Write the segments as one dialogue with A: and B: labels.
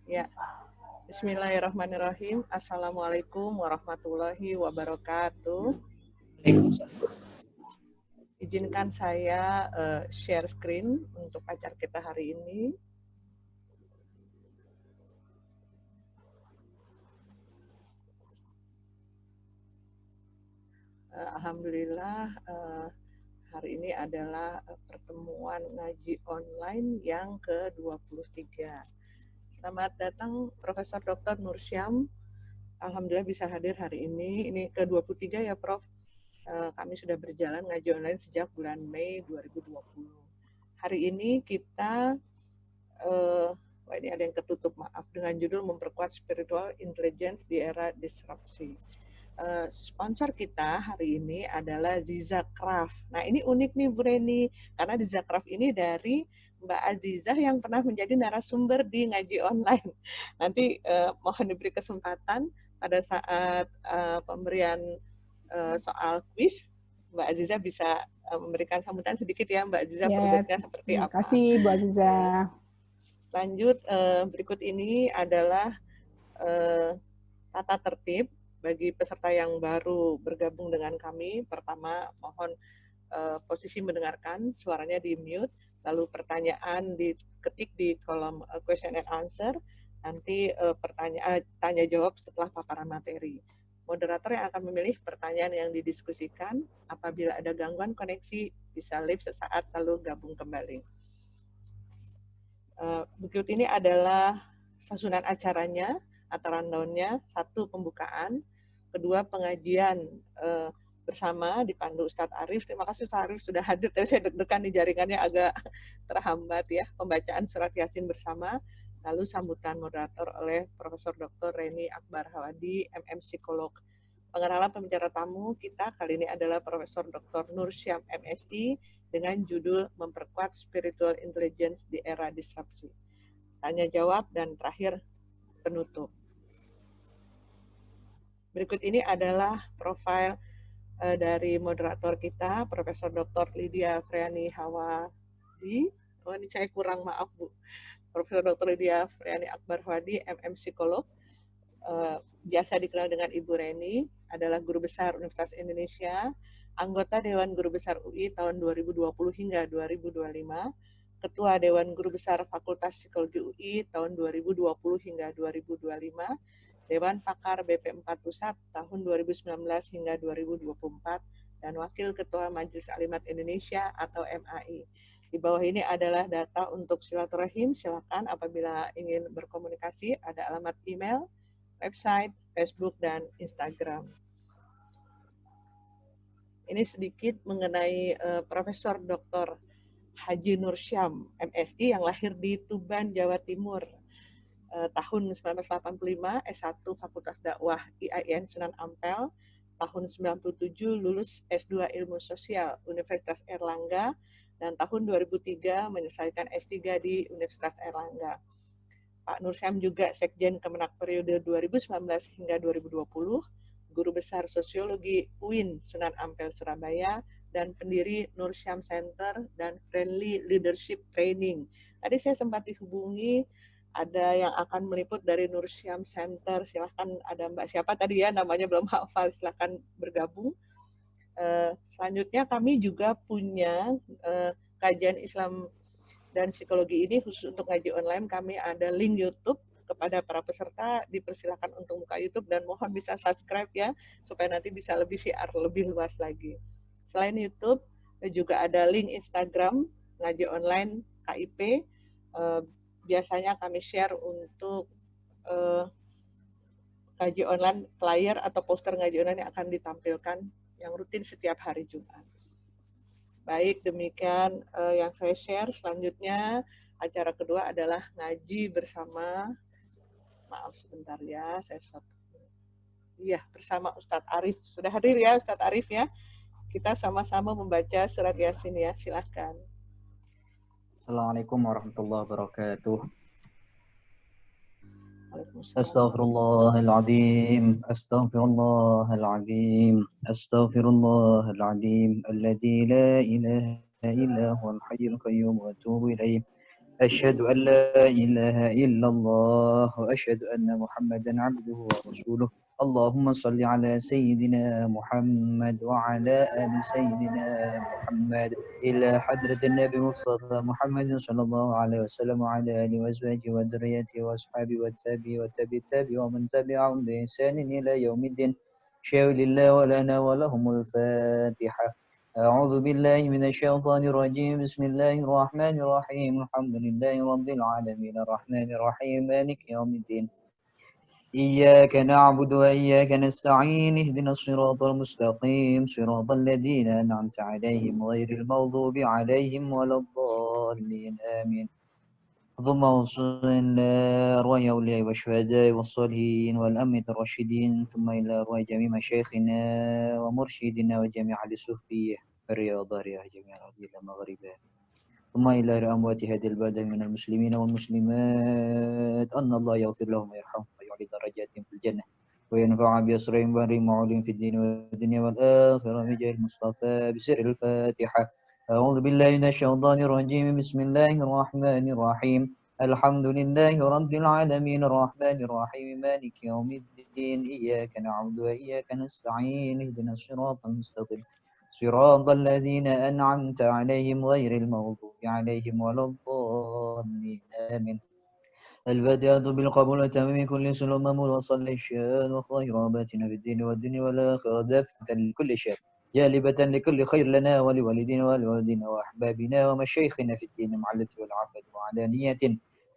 A: Ya, Bismillahirrahmanirrahim. Assalamualaikum warahmatullahi wabarakatuh. Izinkan saya share screen untuk acara kita hari ini. Alhamdulillah hari ini adalah pertemuan ngaji online yang ke-23. Selamat datang Profesor Dr. Nur Syam. Alhamdulillah bisa hadir hari ini. Ini ke-23 ya Prof. Kami sudah berjalan ngaji online sejak bulan Mei 2020. Hari ini kita ini ada yang ketutup, maaf, dengan judul Memperkuat Spiritual Intelligence di Era Disrupsi. Sponsor kita hari ini adalah Ziza Craft. Nah, ini unik nih Bu Reni, karena Ziza Craft ini dari Mbak Azizah yang pernah menjadi narasumber di ngaji online. Nanti mohon diberi kesempatan pada saat pemberian soal kuis, Mbak Azizah bisa memberikan sambutan sedikit ya, Mbak Azizah,
B: ya,
A: produknya seperti apa.
B: Terima kasih Bu Aziza.
A: Lanjut, berikut ini adalah tata tertib bagi peserta yang baru bergabung dengan kami. Pertama, mohon posisi mendengarkan, suaranya di mute, lalu pertanyaan diketik di kolom question and answer, nanti tanya jawab setelah paparan materi. Moderator yang akan memilih pertanyaan yang didiskusikan. Apabila ada gangguan koneksi, bisa leave sesaat lalu gabung kembali. Berikut ini adalah susunan acaranya atau rundown-nya. 1, pembukaan. 2, pengajian bersama dipandu Ustadz Arif. Terima kasih Ustadz Arif sudah hadir. Tadi saya deg-degan di jaringannya agak terhambat ya. Pembacaan surat Yasin bersama. Lalu sambutan moderator oleh Profesor Dr. Reni Akbar Hawadi, MM Psikolog. Pengenalan pembicara tamu kita kali ini adalah Profesor Dr. Nur Syam, MSI, dengan judul Memperkuat Spiritual Intelligence di Era Disrupsi. Tanya jawab dan terakhir penutup. Berikut ini adalah profil dari moderator kita, Profesor Dr. Lydia Friani Hawadi. Oh, ini saya kurang, maaf Bu. Profesor Dr. Lydia Friani Akbar Hawadi, MM Psikolog. Biasa dikenal dengan Ibu Reni, adalah Guru Besar Universitas Indonesia, anggota Dewan Guru Besar UI tahun 2020 hingga 2025, Ketua Dewan Guru Besar Fakultas Psikologi UI tahun 2020 hingga 2025, Dewan Pakar BP4 Pusat tahun 2019 hingga 2024, dan Wakil Ketua Majelis Alimat Indonesia atau MAI. Di bawah ini adalah data untuk silaturahim. Silakan apabila ingin berkomunikasi, ada alamat email, website, Facebook, dan Instagram. Ini sedikit mengenai Profesor Dr. Haji Nur Syam, MSI, yang lahir di Tuban, Jawa Timur, tahun 1985, S1 Fakultas Dakwah IAIN Sunan Ampel, tahun 97 lulus S2 Ilmu Sosial Universitas Erlangga, dan tahun 2003 menyelesaikan S3 di Universitas Erlangga. Pak Nur Syam juga Sekjen Kemenak periode 2019 hingga 2020, Guru Besar Sosiologi UIN Sunan Ampel Surabaya, dan pendiri Nur Syam Center dan Friendly Leadership Training. Tadi saya sempat dihubungi, ada yang akan meliput dari Nur Syam Center. Silahkan, ada Mbak siapa tadi ya, namanya belum hafal, silahkan bergabung. Selanjutnya kami juga punya kajian Islam dan psikologi ini khusus untuk ngaji online. Kami ada link YouTube kepada para peserta, dipersilakan untuk buka YouTube dan mohon bisa subscribe ya, supaya nanti bisa lebih siar lebih luas lagi. Selain YouTube, juga ada link Instagram ngaji online KIP. Biasanya kami share untuk ngaji online, flyer atau poster ngaji online yang akan ditampilkan yang rutin setiap hari Jumat. Baik, demikian yang saya share. Selanjutnya, acara kedua adalah ngaji bersama, maaf sebentar ya, saya stop. Iya, bersama Ustadz Arif. Sudah hadir ya Ustadz Arif ya? Kita sama-sama membaca surat Yasin ya, silahkan.
C: Assalamualaikum warahmatullahi wabarakatuh.
A: أستغفر
C: الله العظيم أستغفر الله العظيم أستغفر الله العظيم الذي لا إله إلا هو الحي القيوم وأتوب إليه أشهد أن لا إله إلا الله وأشهد أن محمدا عبده ورسوله. اللهم صل على سيدنا محمد وعلى آل سيدنا محمد إلى حضرة النبي مصطفى محمد صلى الله عليه وسلم وعلى آله وأزواجه وذريته وأصحابه والتابع ومن تبعهم بإحسان إلى يوم الدين. شاء لله ولنا ولهم الفاتحة. أعوذ بالله من الشيطان الرجيم. بسم الله الرحمن الرحيم. الحمد لله رب العالمين الرحمن الرحيم مالك يوم الدين. إياك نعبد وإياك نستعين. اهدنا الصراط المستقيم صراط الذين أنعمت عليهم غير المغضوب عليهم ولا الضالين آمين. اللهم وصل إلى أرواح أولياء والشهداء والصالحين والأئمة الراشدين ثم إلى أرواح جميع مشايخنا ومرشدنا وجميع أهل الصوفية في الرياض جميع الأرض إلى مغربها ثم إلى أموات هذه البلد من المسلمين والمسلمات أن الله يغفر لهم ويرحمهم ويعلي درجاتهم في الجنة وينفع بأسرهم وأمرهم وعلوم في الدين والدنيا والآخرة بجاه المصطفى بسر الفاتحة. أعوذ بالله من الشيطان الرجيم. بسم الله الرحمن الرحيم. الحمد لله رب العالمين الرحمن الرحيم مالك يوم الدين. إياك نعبد وإياك نستعين. اهدنا الصراط المستقيم صراط الذين أنعمت عليهم غير المغضوب عليهم ولا الضالين آمين. الفاتحة بالقبول وتمام كل سلم وصل الشان وخيراباتنا في الدين والدنيا والآخرة دافعة لكل شر جالبة لكل خير لنا ولوالدينا ولوالدينا وأحبابنا ومشايخنا في الدين مع اللطف والعافية وعلانية.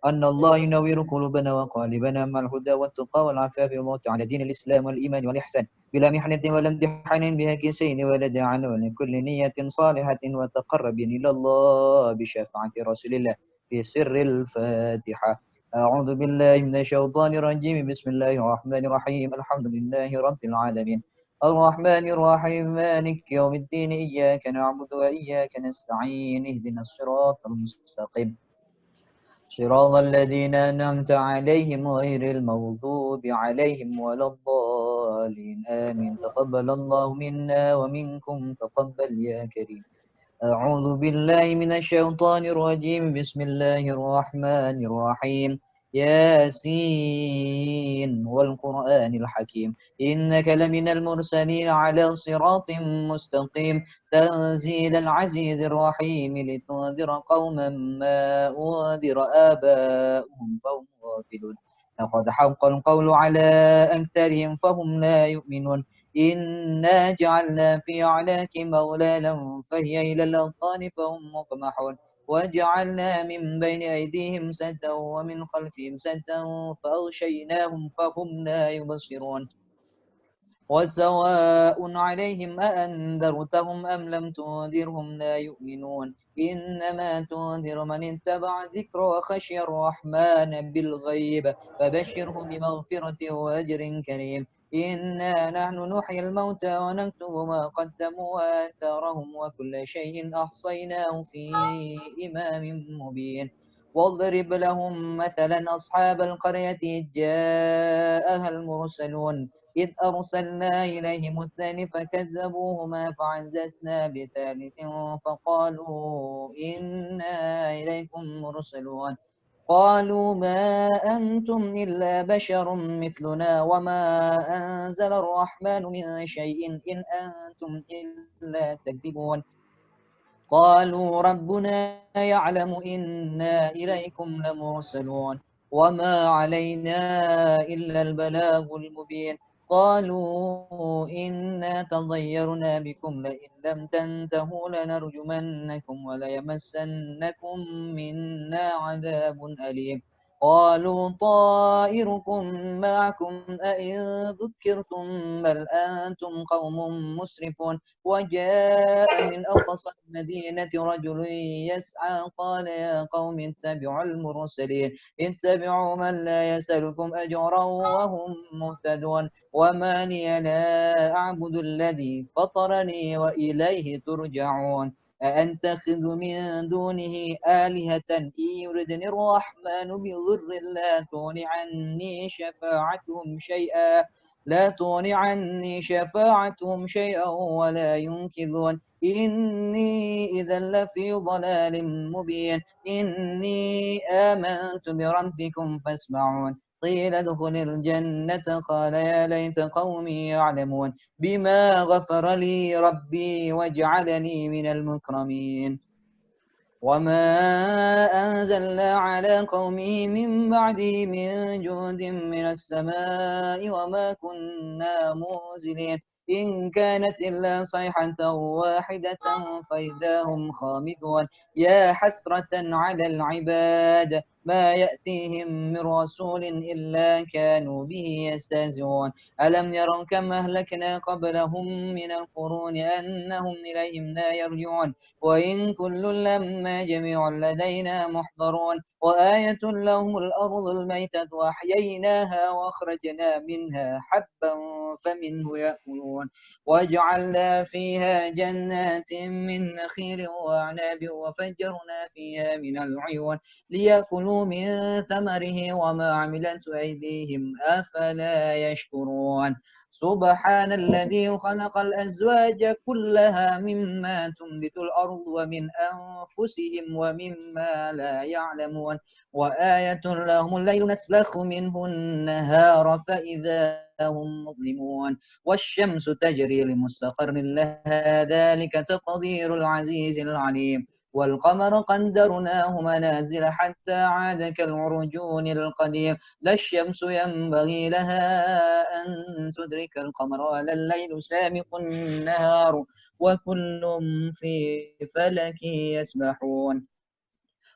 C: أن الله ينور قلوبنا وقالبنا مع الهدى والتقى والعفاف والموت على دين الإسلام والإيمان والإحسان بلا محنة ولا امتحان بها كيسين ولا داعا ولكل نية صالحة وتقرب إلى الله بشفاعة رسول الله في سر الفاتحة. أعوذ بالله من الشيطان الرجيم. بسم الله الرحمن الرحيم. الحمد لله رب العالمين الرحمن الرحيم مالك يوم الدين. إياك نعبد وإياك نستعين. اهدنا الصراط المستقيم صراط الذين أنعمت عليهم غير المغضوب عليهم ولا الضالين آمين. تقبل الله منا ومنكم تقبل يا كريم. أعوذ بالله من الشيطان الرجيم. بسم الله الرحمن الرحيم. ياسين والقرآن الحكيم إنك لمن المرسلين على صراط مستقيم تنزيل العزيز الرحيم لتنذر قوما ما أنذر آباؤهم فهم غافلون لقد حق القول على أكثرهم فهم لا يؤمنون إنا جعلنا في أعناقهم أغلالا فهي إلى الأذقان فهم مقمحون وجعلنا من بين أيديهم سدا ومن خلفهم سدا فأغشيناهم فهم لا يبصرون وسواء عليهم أأنذرتهم أم لم تنذرهم لا يؤمنون إنما تنذر من اتبع الذكر وخشي الرحمن بالغيب فبشره بمغفرة وأجر كريم. إنا نحن نحيي الموتى ونكتب ما قدموا وآثارهم وكل شيء أحصيناه في إمام مبين. واضرب لهم مثلا أصحاب القرية إذ جاءها المرسلون إذ أرسلنا إليهم اثنين فكذبوهما فعززنا بثالث فقالوا إنا إليكم مرسلون قالوا ما أنتم إلا بشر مثلنا وما أنزل الرحمن من شيء إن أنتم إلا تكذبون قالوا ربنا يعلم إنا إليكم لمرسلون وما علينا إلا البلاغ المبين. قالوا إنا تضيرنا بكم لئن لم تنتهوا لنرجمنكم وليمسنكم منا عذاب أليم. قالوا طائركم معكم أئن ذكرتم بل أنتم قوم مسرفون. وجاء من أقصى المدينة رجل يسعى قال يا قوم اتبعوا المرسلين اتبعوا من لا يسألكم أجرا وهم مهتدون وما لي لا أعبد الذي فطرني وإليه ترجعون أأتخذ من دونه آلهة إن يردني الرحمن بضر لا تغن عني شفاعتهم شيئا لا تغني عني شفاعتهم شيئا ولا ينقذون إني إذا لفي ضلال مبين إني آمنت بربكم فاسمعون قيل ادخل الجنة قال يا ليت قومي يعلمون بما غفر لي ربي وجعلني من المكرمين وما أنزلنا على قومه من بعده من جند من السماء وما كنا منزلين إن كانت إلا صيحة واحدة فإذا هم خامدون يا حسرة على العباد ما يأتيهم من رسول إلا كانوا به يستهزئون ألم يروا كم أهلكنا قبلهم من القرون أنهم إليهم لا يرجعون وإن كل لما جميع لدينا محضرون وآية لهم الأرض الميتة وأحييناها وأخرجنا منها حبا فمنه يأكلون وجعلنا فيها جنات من نخيل وأعناب وفجرنا فيها من العيون ليأكلوا من ثمره وما عملت أيديهم أفلا يشكرون سبحان الذي خلق الأزواج كلها مما تنبت الأرض ومن أنفسهم ومما لا يعلمون وآية لهم الليل نسلخ منه النهار فإذا هم مظلمون والشمس تجري لمستقر لها ذلك تقدير العزيز العليم والقمر قدرناه منازل حتى عاد كالعرجون القديم لا الشمس ينبغي لها أن تدرك القمر ولا الليل سابق النهار وكل في فلك يسبحون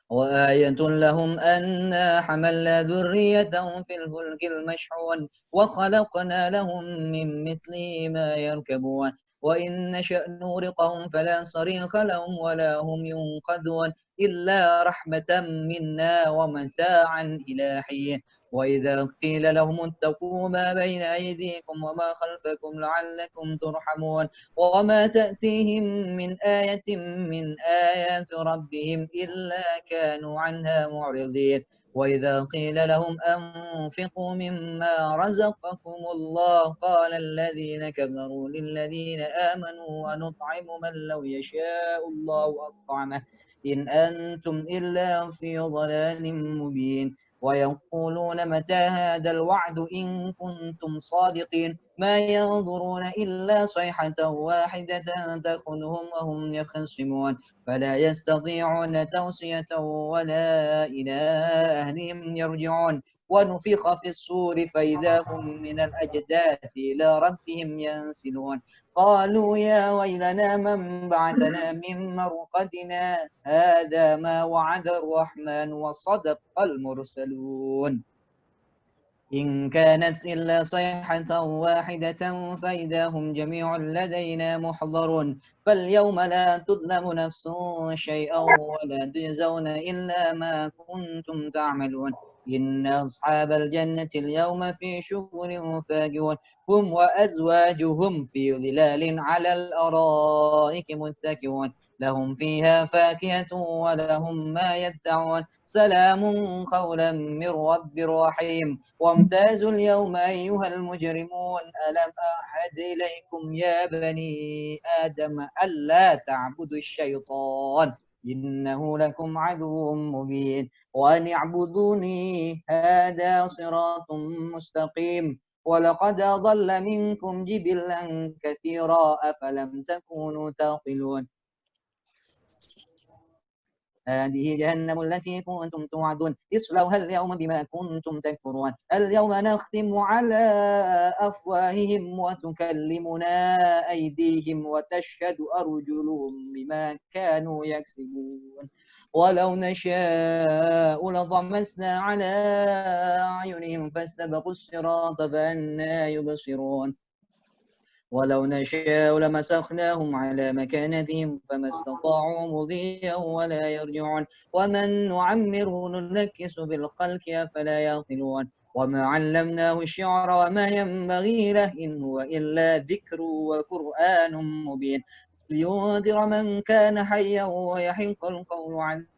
C: وآية لهم أنا حملنا ذريتهم في الفلك المشحون وخلقنا لهم من مثله ما يركبون وإن نشأ نغرقهم فلا صريخ لهم ولا هم ينقذون إلا رحمة منا ومتاعا إلى حين وإذا قيل لهم اتقوا ما بين أيديكم وما خلفكم لعلكم ترحمون وما تأتيهم من آية من آيات ربهم إلا كانوا عنها معرضين وإذا قيل لهم أنفقوا مما رزقكم الله قال الذين كفروا للذين آمنوا ونطعم من لو يشاء الله أطعمه إن أنتم إلا في ضلال مبين ويقولون متى هذا الوعد إن كنتم صادقين ما ينظرون إلا صيحة واحدة تأخذهم وهم يخصمون فلا يستطيعون توصية ولا إلى أهلهم يرجعون ونفخ في الصور فإذا هم من الأجداث إلى ربهم ينسلون قالوا يا ويلنا من بعثنا من مرقدنا هذا ما وعد الرحمن وصدق المرسلون إن كانت إلا صيحة واحدة فإذا هم جميع لدينا محضرون فاليوم لا تظلم نفس شيئا ولا تجزون إلا ما كنتم تعملون إن أصحاب الجنة اليوم في شغل فاكهون هم وأزواجهم في ظلال على الأرائك متكئون لهم فيها فاكهة ولهم ما يدعون سلام قولا من رب رحيم وامتازوا اليوم أيها المجرمون ألم أعهد إليكم يا بني آدم ألا تعبدوا الشيطان إنه لكم عدو مبين وأن اعبدوني هذا صراط مستقيم ولقد أضل منكم جبلا كثيرا أفلم تكونوا تعقلون هذه جهنم التي كنتم توعدون اصلوها اليوم بما كنتم تكفرون اليوم نختم على أفواههم وتكلمنا أيديهم وتشهد أرجلهم بما كانوا يكسبون ولو نشاء لطمسنا على أعينهم فاستبقوا الصراط فأنى يبصرون ولو نشاء لمسخناهم على مكانتهم فما استطاعوا مضيا ولا يرجعون ومن نعمره ننكس بالخلق أفلا يعقلون وما علمناه الشعر وما ينبغي له إن هو إلا ذكر وقرآن مبين لينذر من كان حيا ويحق القول عليه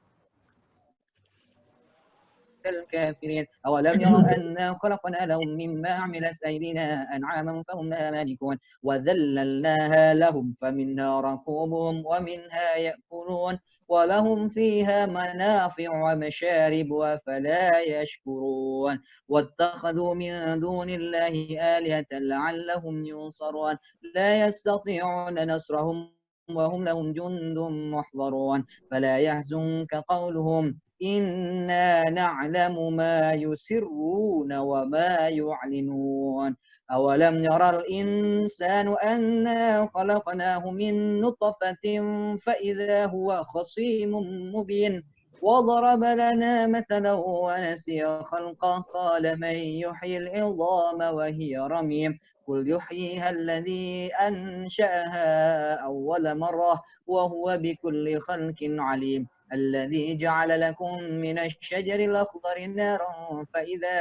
C: الكافرين أولم يروا أنا خلقنا لهم مما عملت أيدينا أنعاما فهم لها مالكون وذللناها لهم فمنها ركوبهم ومنها يأكلون ولهم فيها منافع ومشارب أفلا يشكرون واتخذوا من دون الله آلهة لعلهم ينصرون لا يستطيعون نصرهم وهم لهم جند محضرون فلا يحزنك قولهم إنا نعلم ما يسرون وما يعلنون أولم يرى الإنسان أنا خلقناه من نطفة فإذا هو خصيم مبين وضرب لنا مثلا ونسي خلقه قال من يحيي العظام وهي رميم قل يحييها الذي أنشأها أول مرة وهو بكل خلق عليم الذي جعل لكم من الشجر الأخضر نارا فإذا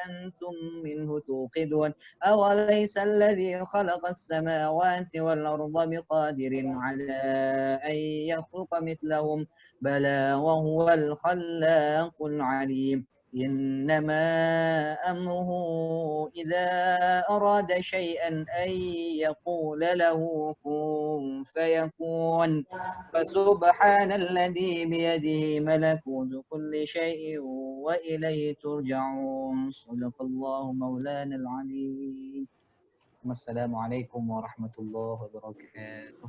C: أنتم منه توقدون أوليس الذي خلق السماوات والأرض بقادر على أن يخلق مثلهم بلى وهو الخلاق العليم إنما أمره إذا أراد شيئا أن يقول له كن فيكون فسبحان الذي بيده ملكوت كل شيء وإليه ترجعون صدق الله مولانا العليم والسلام عليكم ورحمة الله وبركاته.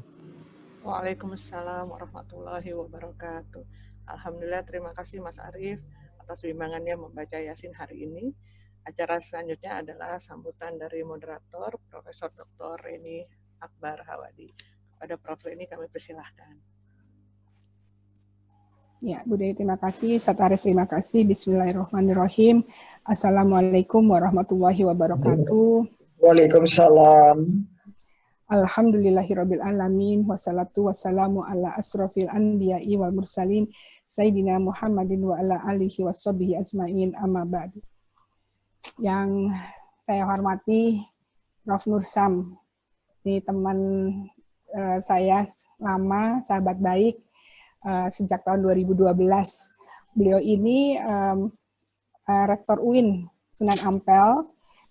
A: Waalaikumsalam warahmatullahi wabarakatuh. Alhamdulillah, terima kasih Mas Arief atas bimbingannya membaca Yasin hari ini. Acara selanjutnya adalah sambutan dari moderator Profesor Dr. Reni Akbar Hawadi. Kepada Prof. Reni kami persilahkan.
B: Ya, Bu Dewi terima kasih, Ustaz Arief terima kasih. Bismillahirrahmanirrahim. Assalamualaikum warahmatullahi wabarakatuh.
D: Waalaikumsalam.
B: Alhamdulillahirabbil alamin wassalatu wassalamu ala asrofil anbiya'i wal mursalin sayyidina Muhammadin wa ala alihi washabihi ajmain amma ba'du. Yang saya hormati Prof. Nursam, ini teman saya lama, sahabat baik sejak tahun 2012. Beliau ini Rektor UIN Sunan Ampel,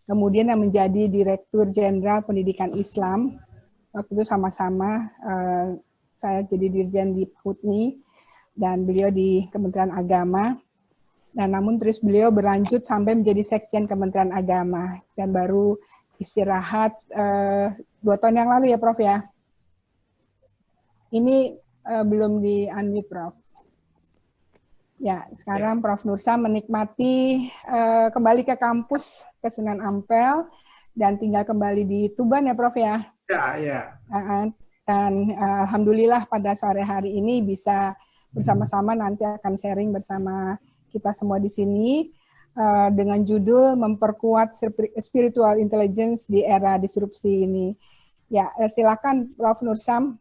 B: kemudian yang menjadi Direktur Jenderal Pendidikan Islam. Waktu itu sama-sama saya jadi dirjen di PUTNI dan beliau di Kementerian Agama. Dan namun terus beliau berlanjut sampai menjadi Sekjen Kementerian Agama dan baru istirahat 2 tahun yang lalu ya Prof ya. Ini belum di-unmute Prof. Ya, sekarang Prof. Nursam menikmati kembali ke kampus ke Sunan Ampel dan tinggal kembali di Tuban ya Prof ya.
D: Ya.
B: Dan alhamdulillah pada sore hari ini bisa bersama-sama nanti akan sharing bersama kita semua di sini dengan judul memperkuat spiritual intelligence di era disrupsi ini. Ya, silakan Prof. Nursam.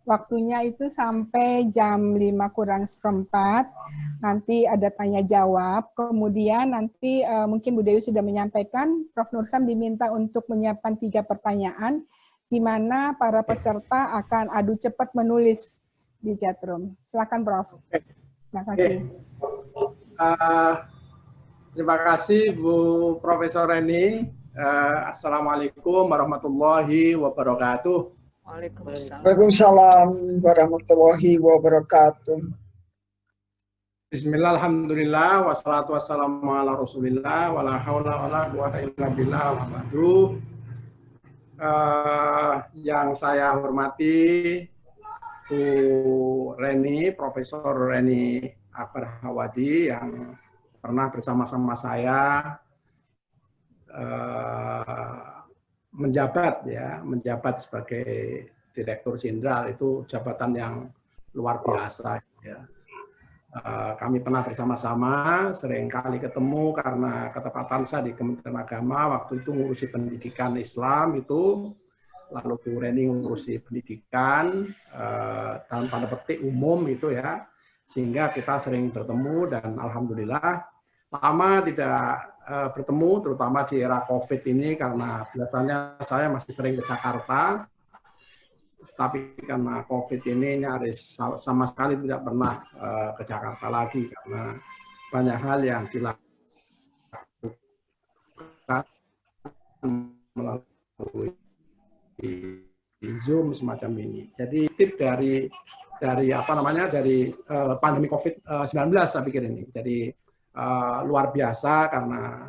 B: Waktunya itu sampai jam 5:45, nanti ada tanya jawab, kemudian nanti mungkin Bu Dewi sudah menyampaikan, Prof. Nursam diminta untuk menyiapkan 3 pertanyaan, di mana para peserta akan adu cepat menulis di chatroom. Silakan Prof. Terima kasih.
D: Terima kasih Bu Profesor Reni. Assalamualaikum warahmatullahi wabarakatuh.
A: Waalaikumsalam
D: warahmatullahi wabarakatuh. Bismillah, alhamdulillah, wassalatu wassalamu ala rasulillah, wala hawla wala quwwata illa billah, wa ba'du. Yang saya hormati Bu Reni, Profesor Reni Akbar Hawadi yang pernah bersama-sama saya menjabat sebagai Direktur Jenderal, itu jabatan yang luar biasa ya. Kami pernah bersama-sama sering kali ketemu karena ketepatan saya di Kementerian Agama waktu itu ngurusi pendidikan Islam itu, lalu Bu Reni ngurusi pendidikan dalam tanda petik umum itu ya, sehingga kita sering bertemu dan alhamdulillah lama tidak bertemu, terutama di era COVID ini, karena biasanya saya masih sering ke Jakarta, tapi karena COVID ini nyaris sama sekali tidak pernah ke Jakarta lagi, karena banyak hal yang dilakukan melalui Zoom semacam ini. Jadi tip dari apa namanya dari pandemi COVID-19 saya pikir ini. Jadi luar biasa karena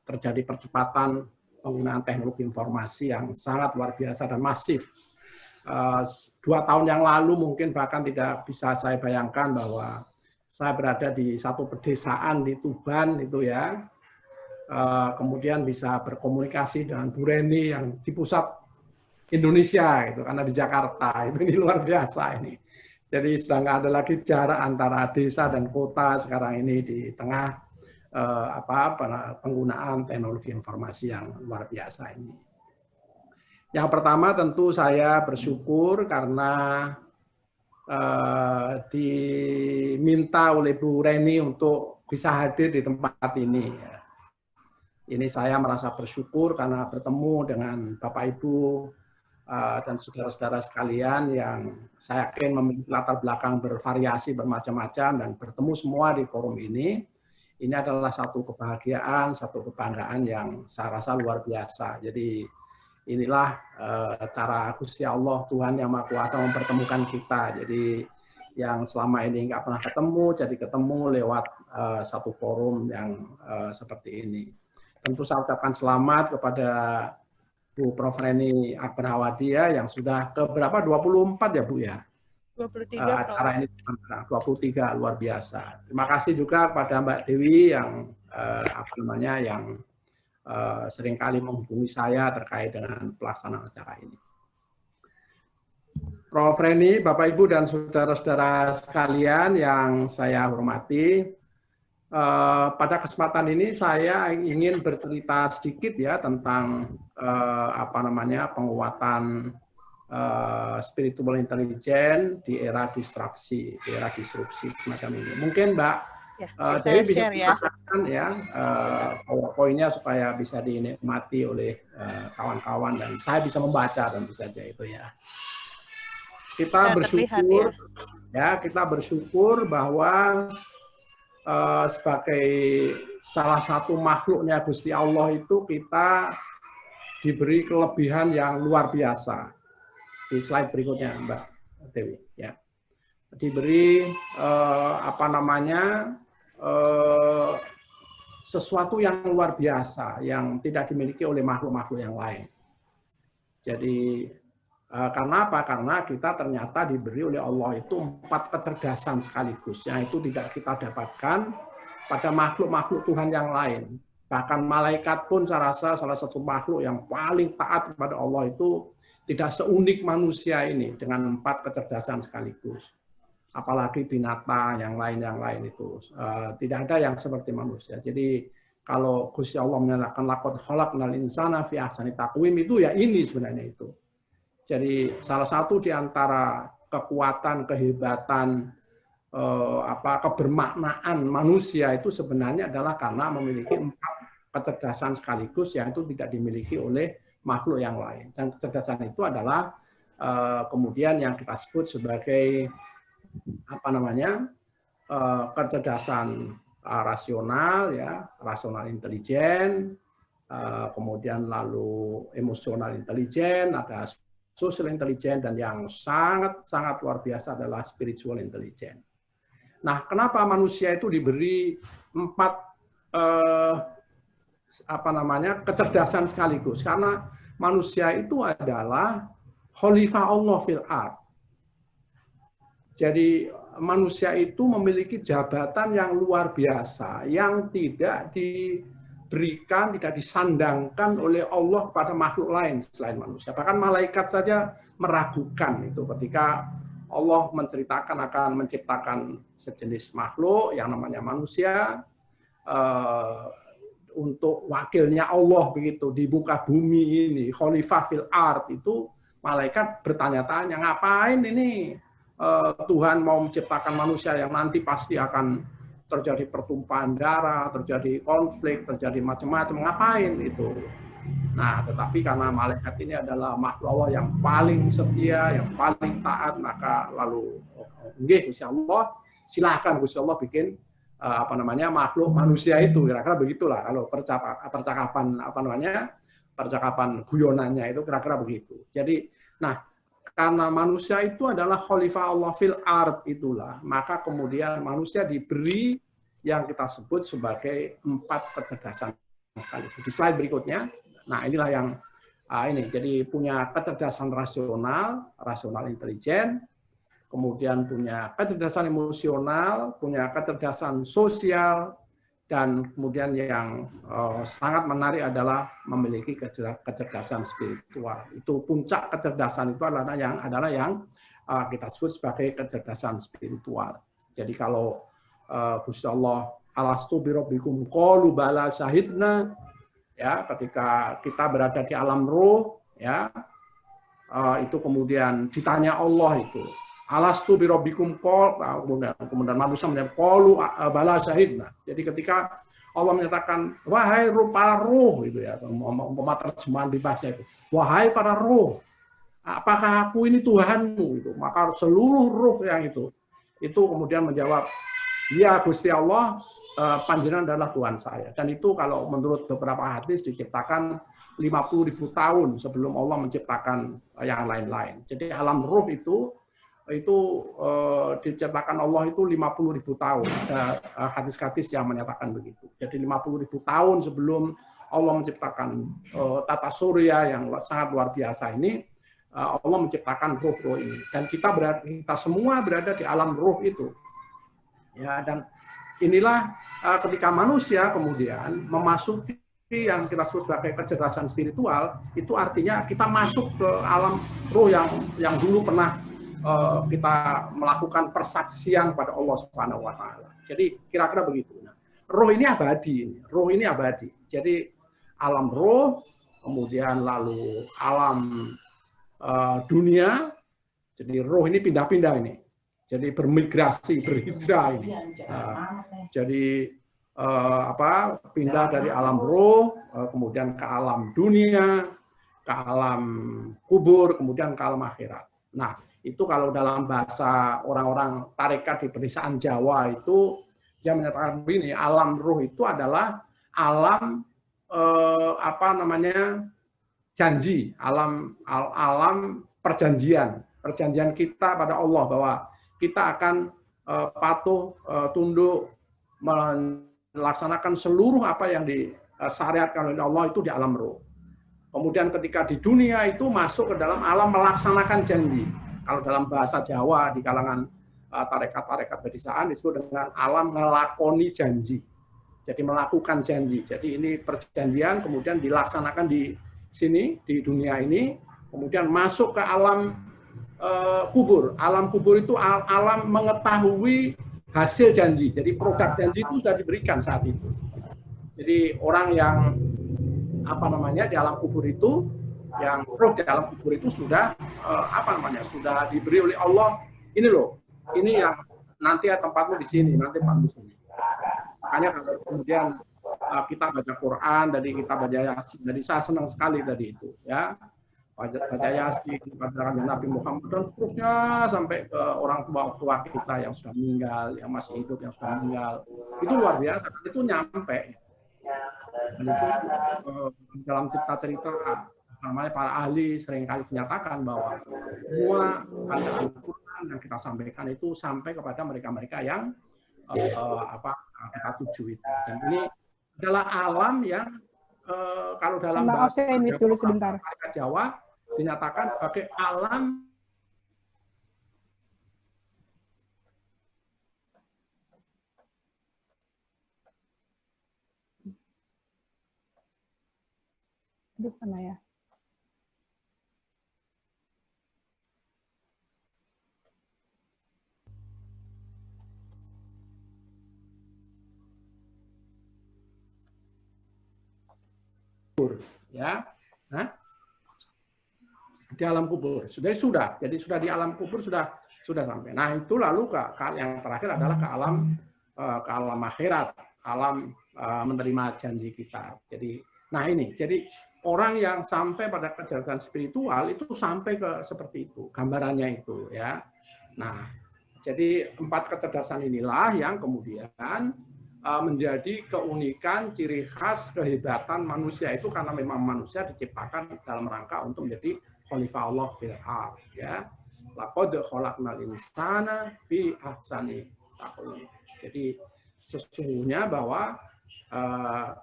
D: terjadi percepatan penggunaan teknologi informasi yang sangat luar biasa dan masif. 2 tahun yang lalu mungkin bahkan tidak bisa saya bayangkan bahwa saya berada di satu pedesaan di Tuban itu ya, kemudian bisa berkomunikasi dengan Bu Reni yang di pusat Indonesia gitu, karena di Jakarta itu ini luar biasa ini. Jadi sudah nggak ada lagi jarak antara desa dan kota sekarang ini di tengah penggunaan teknologi informasi yang luar biasa ini. Yang pertama tentu saya bersyukur karena diminta oleh Bu Reni untuk bisa hadir di tempat ini. Ini saya merasa bersyukur karena bertemu dengan Bapak Ibu dan saudara-saudara sekalian yang saya yakin memiliki latar belakang bervariasi bermacam-macam dan bertemu semua di forum ini. Ini adalah satu kebahagiaan, satu kebanggaan yang saya rasa luar biasa. Jadi inilah cara Gusti Allah, Tuhan yang Maha Kuasa mempertemukan kita. Jadi yang selama ini nggak pernah ketemu, jadi ketemu lewat satu forum yang seperti ini. Tentu saya ucapkan selamat kepada Bu Prof. Reni Akbar Hawadia yang sudah ke berapa? 24 ya Bu ya?
A: 23
D: acara ini 23 luar biasa. Terima kasih juga kepada Mbak Dewi yang seringkali menghubungi saya terkait dengan pelaksanaan acara ini. Prof. Reni, Bapak Ibu dan saudara-saudara sekalian yang saya hormati, pada kesempatan ini saya ingin bercerita sedikit ya tentang penguatan spiritual intelligence di era disrupsi, semacam ini. Mungkin Mbak Dewi bisa mengatakan ya poin-poinnya supaya bisa dinikmati oleh kawan-kawan dan saya bisa membaca tentu saja itu ya. Kita bersyukur ya, kita bersyukur bahwa sebagai salah satu makhluknya Gusti Allah itu kita diberi kelebihan yang luar biasa. Di slide berikutnya Mbak Dewi ya, diberi sesuatu yang luar biasa yang tidak dimiliki oleh makhluk-makhluk yang lain. Jadi karena apa? Karena kita ternyata diberi oleh Allah itu 4 kecerdasan sekaligus yang itu tidak kita dapatkan pada makhluk-makhluk Tuhan yang lain. Bahkan malaikat pun saya rasa salah satu makhluk yang paling taat kepada Allah itu tidak seunik manusia ini dengan 4 kecerdasan sekaligus. Apalagi binatang yang lain itu. Tidak ada yang seperti manusia. Jadi kalau Gusti Allah menyatakan laqad khalaqnal insana fi ahsani taqwim itu ya ini sebenarnya itu. Jadi salah satu di antara kekuatan, kehebatan, kebermaknaan manusia itu sebenarnya adalah karena memiliki 4 kecerdasan sekaligus yang itu tidak dimiliki oleh makhluk yang lain. Dan kecerdasan itu adalah kemudian yang kita sebut sebagai kecerdasan rasional ya, rasional intelijen, kemudian lalu emosional intelijen, ada social intelijen, dan yang sangat luar biasa adalah spiritual intelijen. Nah, kenapa manusia itu diberi 4 kecerdasan sekaligus? Karena manusia itu adalah khalifah Allah fil ard. Jadi manusia itu memiliki jabatan yang luar biasa yang tidak diberikan, tidak disandangkan oleh Allah kepada makhluk lain selain manusia. Bahkan malaikat saja meragukan itu ketika Allah menceritakan akan menciptakan sejenis makhluk yang namanya manusia untuk wakilnya Allah begitu di muka bumi ini, khalifah fil ard itu, malaikat bertanya-tanya, ngapain ini Tuhan mau menciptakan manusia yang nanti pasti akan terjadi pertumpahan darah, terjadi konflik, terjadi macam-macam, ngapain itu? Nah, tetapi karena malaikat ini adalah makhluk Allah yang paling setia, yang paling taat, maka lalu nggih Gusti Allah, silakan Gusti Allah bikin makhluk manusia itu, kira-kira begitulah kalau percakapan guyonannya itu kira-kira begitu. Jadi, nah karena manusia itu adalah khalifah Allah fil ard itulah, maka kemudian manusia diberi yang kita sebut sebagai 4 kecerdasan sekaligus. Di slide berikutnya, nah inilah yang ini, jadi punya kecerdasan rasional intelijen, kemudian punya kecerdasan emosional, punya kecerdasan sosial, dan kemudian yang sangat menarik adalah memiliki kecerdasan spiritual. Itu puncak kecerdasan itu adalah yang kita sebut sebagai kecerdasan spiritual. Jadi kalau Gusti Allah, alastu birabbikum qalu bala syahidna, ya, ketika kita berada di alam roh, ya, itu kemudian ditanya Allah itu, alastu birabbikum qol, kemudian manusia menjawab qalu bala syahidna. Jadi ketika Allah menyatakan wahai para roh itu ya, umpama terjemahan bebasnya itu, wahai para roh, apakah aku ini Tuhanmu itu? Maka seluruh roh yang itu kemudian menjawab, ya Gusti Allah, panjenengan adalah Tuhan saya. Dan itu kalau menurut beberapa hadis diciptakan 50.000 tahun sebelum Allah menciptakan yang lain-lain. Jadi alam roh itu diciptakan Allah itu 50.000 tahun. Ada hadis-hadis yang menyatakan begitu. Jadi 50.000 tahun sebelum Allah menciptakan tata surya yang sangat luar biasa ini, Allah menciptakan roh-roh ini. Dan kita semua berada di alam roh itu. Ya, dan inilah ketika manusia kemudian memasuki yang kita sebut sebagai kecerdasan spiritual, itu artinya kita masuk ke alam roh yang dulu pernah kita melakukan persaksian pada Allah Subhanahu wa taala. Jadi kira-kira begitu. Nah, roh ini abadi. Jadi alam roh, kemudian lalu alam dunia. Jadi roh ini pindah-pindah ini. Jadi bermigrasi, berhijrah ini. Jadi pindah dari alam roh, kemudian ke alam dunia, ke alam kubur, kemudian ke alam akhirat. Nah, itu kalau dalam bahasa orang-orang tarekat di pedesaan Jawa itu dia menyatakan begini, alam roh itu adalah alam janji, alam perjanjian kita pada Allah bahwa kita akan patuh, tunduk, melaksanakan seluruh apa yang disyariatkan oleh Allah itu di alam roh. Kemudian ketika di dunia itu masuk ke dalam alam melaksanakan janji. Kalau dalam bahasa Jawa di kalangan tarekat-tarekat pedesaan disebut dengan alam ngelakoni janji. Jadi melakukan janji. Jadi ini perjanjian kemudian dilaksanakan di sini, di dunia ini, kemudian masuk ke alam kubur. Alam kubur itu alam mengetahui hasil janji. Jadi produk janji itu sudah diberikan saat itu. Jadi orang yang di alam kubur itu, yang roh di alam kubur itu sudah sudah diberi oleh Allah. Ini loh, ini yang nanti tempatmu di sini, nanti tempatmu di sini. Makanya kalau kemudian kita baca Quran, dari kita baca Yasin, jadi saya senang sekali tadi itu, ya. Baca Yasin, baca Nabi Muhammad, dan seterusnya sampai ke orang tua kita yang sudah meninggal, yang masih hidup, yang sudah meninggal. Itu luar biasa, itu nyampe. Dan itu dalam cerita-cerita namanya para ahli seringkali dinyatakan bahwa semua bacaan Al-Quran yang kita sampaikan itu sampai kepada mereka-mereka yang kita tuju itu. Dan ini adalah alam yang kalau dalam bahasa Jawa dinyatakan sebagai alam
B: ya.
D: Ya, di alam kubur. Jadi sudah di alam kubur sudah sampai. Nah itu lalu yang terakhir adalah ke alam akhirat, alam menerima janji kita. Jadi, nah ini, jadi orang yang sampai pada kecerdasan spiritual itu sampai ke seperti itu, gambarannya itu, ya. Nah, Jadi 4 kecerdasan inilah yang kemudian menjadi keunikan, ciri khas, kehebatan manusia itu karena memang manusia diciptakan dalam rangka untuk menjadi khalifah Allah fil ardh, ya. Laqad khalaqnal insana fi ahsani taqwim. Jadi sesungguhnya bahwa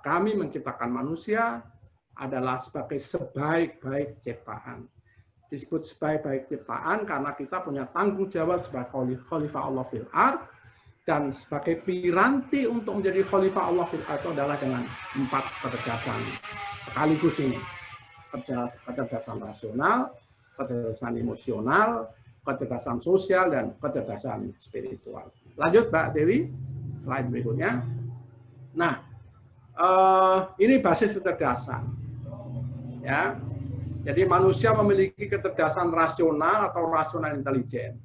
D: kami menciptakan manusia adalah sebagai sebaik-baik ciptaan. Disebut sebaik-baik ciptaan karena kita punya tanggung jawab sebagai khalifah Allah fil ardh, dan sebagai piranti untuk menjadi khalifah Allah fil ardh adalah dengan 4 kecerdasan sekaligus ini. Kecerdasan rasional, kecerdasan emosional, kecerdasan sosial, dan kecerdasan spiritual. Lanjut Mbak Dewi, slide berikutnya. Nah, ini basis kecerdasan. Ya. Jadi manusia memiliki kecerdasan rasional atau rasional intelijen.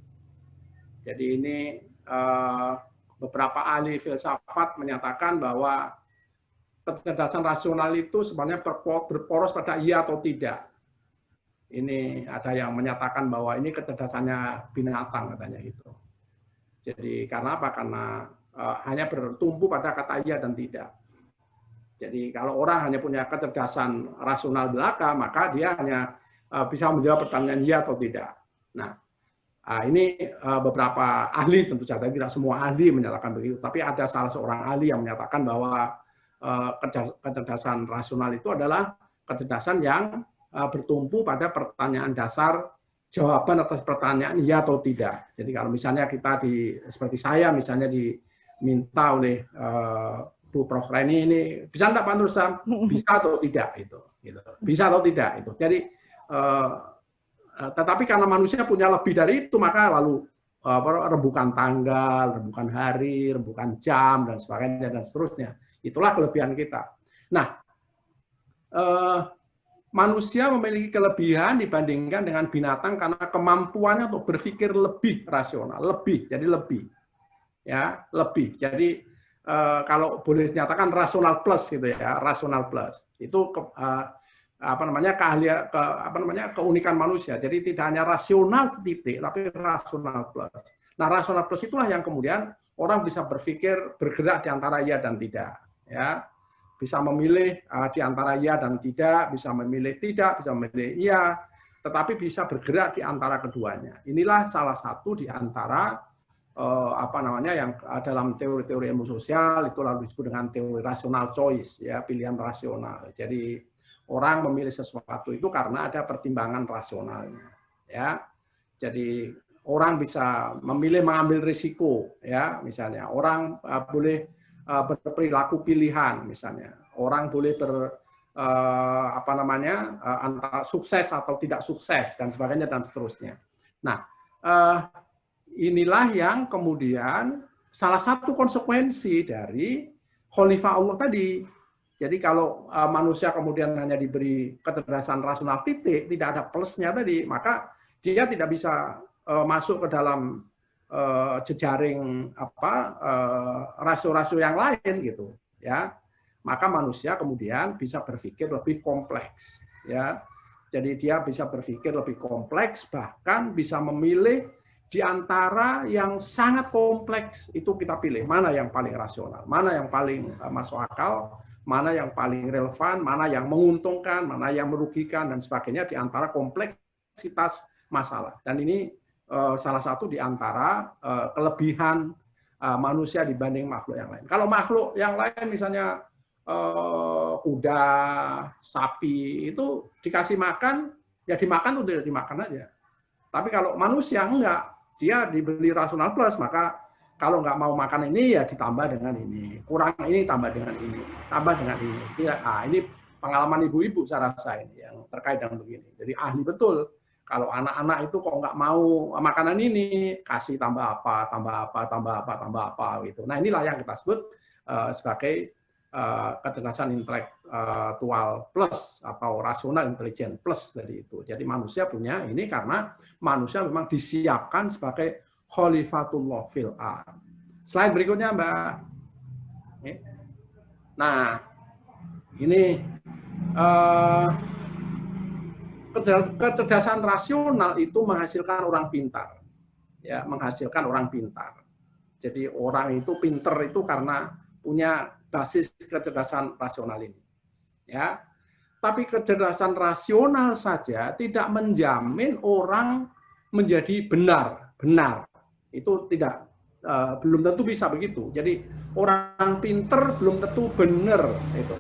D: Jadi ini beberapa ahli filsafat menyatakan bahwa kecerdasan rasional itu sebenarnya berporos pada iya atau tidak. Ini ada yang menyatakan bahwa ini kecerdasannya binatang katanya gitu. Jadi karena apa? Karena hanya bertumpu pada kata iya dan tidak. Jadi kalau orang hanya punya kecerdasan rasional belaka, maka dia hanya bisa menjawab pertanyaan iya atau tidak. Nah, ini beberapa ahli, tentu saja tidak semua ahli menyatakan begitu, tapi ada salah seorang ahli yang menyatakan bahwa kecerdasan rasional itu adalah kecerdasan yang bertumpu pada pertanyaan dasar, jawaban atas pertanyaan iya atau tidak. Jadi kalau misalnya kita seperti saya misalnya diminta oleh Bu Prof. Reni ini, bisa enggak Pak Nur Sam? Bisa atau tidak itu. Bisa atau tidak itu. Jadi tetapi karena manusia punya lebih dari itu, maka lalu rembukan tanggal, rembukan hari, rembukan jam, dan sebagainya, dan seterusnya. Itulah kelebihan kita. Nah, manusia memiliki kelebihan dibandingkan dengan binatang karena kemampuannya untuk berpikir lebih rasional, jadi lebih. Ya, lebih. Jadi, kalau boleh dinyatakan rasional plus gitu ya, rasional plus. Itu keunikan manusia. Jadi tidak hanya rasional titik, tapi rasional plus. Nah, rasional plus itulah yang kemudian orang bisa berpikir bergerak di antara iya dan tidak, ya. Bisa memilih di antara iya dan tidak, bisa memilih tidak, bisa memilih iya, tetapi bisa bergerak di antara keduanya. Inilah salah satu di antara yang dalam teori-teori ilmu sosial itu lalu disebut dengan teori rational choice, ya, pilihan rasional. Jadi orang memilih sesuatu itu karena ada pertimbangan rasionalnya, ya. Jadi orang bisa memilih mengambil risiko, ya, misalnya orang boleh berperilaku pilihan, misalnya orang boleh antara sukses atau tidak sukses dan sebagainya dan seterusnya. Nah, inilah yang kemudian salah satu konsekuensi dari khalifah Allah tadi. Jadi kalau manusia kemudian hanya diberi kecerdasan rasional titik, tidak ada plusnya tadi, maka dia tidak bisa masuk ke dalam jejaring rasio-rasio yang lain gitu, ya. Maka manusia kemudian bisa berpikir lebih kompleks, ya. Jadi dia bisa berpikir lebih kompleks, bahkan bisa memilih di antara yang sangat kompleks itu kita pilih mana yang paling rasional, mana yang paling masuk akal, mana yang paling relevan, mana yang menguntungkan, mana yang merugikan, dan sebagainya di antara kompleksitas masalah. Dan ini salah satu di antara kelebihan manusia dibanding makhluk yang lain. Kalau makhluk yang lain misalnya kuda, sapi, itu dikasih makan, ya dimakan atau tidak dimakan aja. Tapi kalau manusia enggak, dia diberi rasional plus, maka kalau nggak mau makan ini ya ditambah dengan ini, kurang ini tambah dengan ini, tambah dengan ini. Ini pengalaman ibu-ibu saya rasa ini yang terkait dengan begini. Jadi ahli betul. Kalau anak-anak itu kok nggak mau makanan ini, kasih tambah apa, tambah apa, tambah apa, tambah apa gitu. Nah inilah yang kita sebut sebagai kecerdasan intelektual plus atau rasional intelijen plus dari itu. Jadi manusia punya ini karena manusia memang disiapkan sebagai khalifatullah fil ardh. Slide berikutnya, Mbak. Nah, ini kecerdasan rasional itu menghasilkan orang pintar. ya menghasilkan orang pintar. Jadi orang itu pinter itu karena punya basis kecerdasan rasional ini. Ya. Tapi kecerdasan rasional saja tidak menjamin orang menjadi benar. Itu tidak, belum tentu bisa begitu. Jadi orang pinter belum tentu benar itu.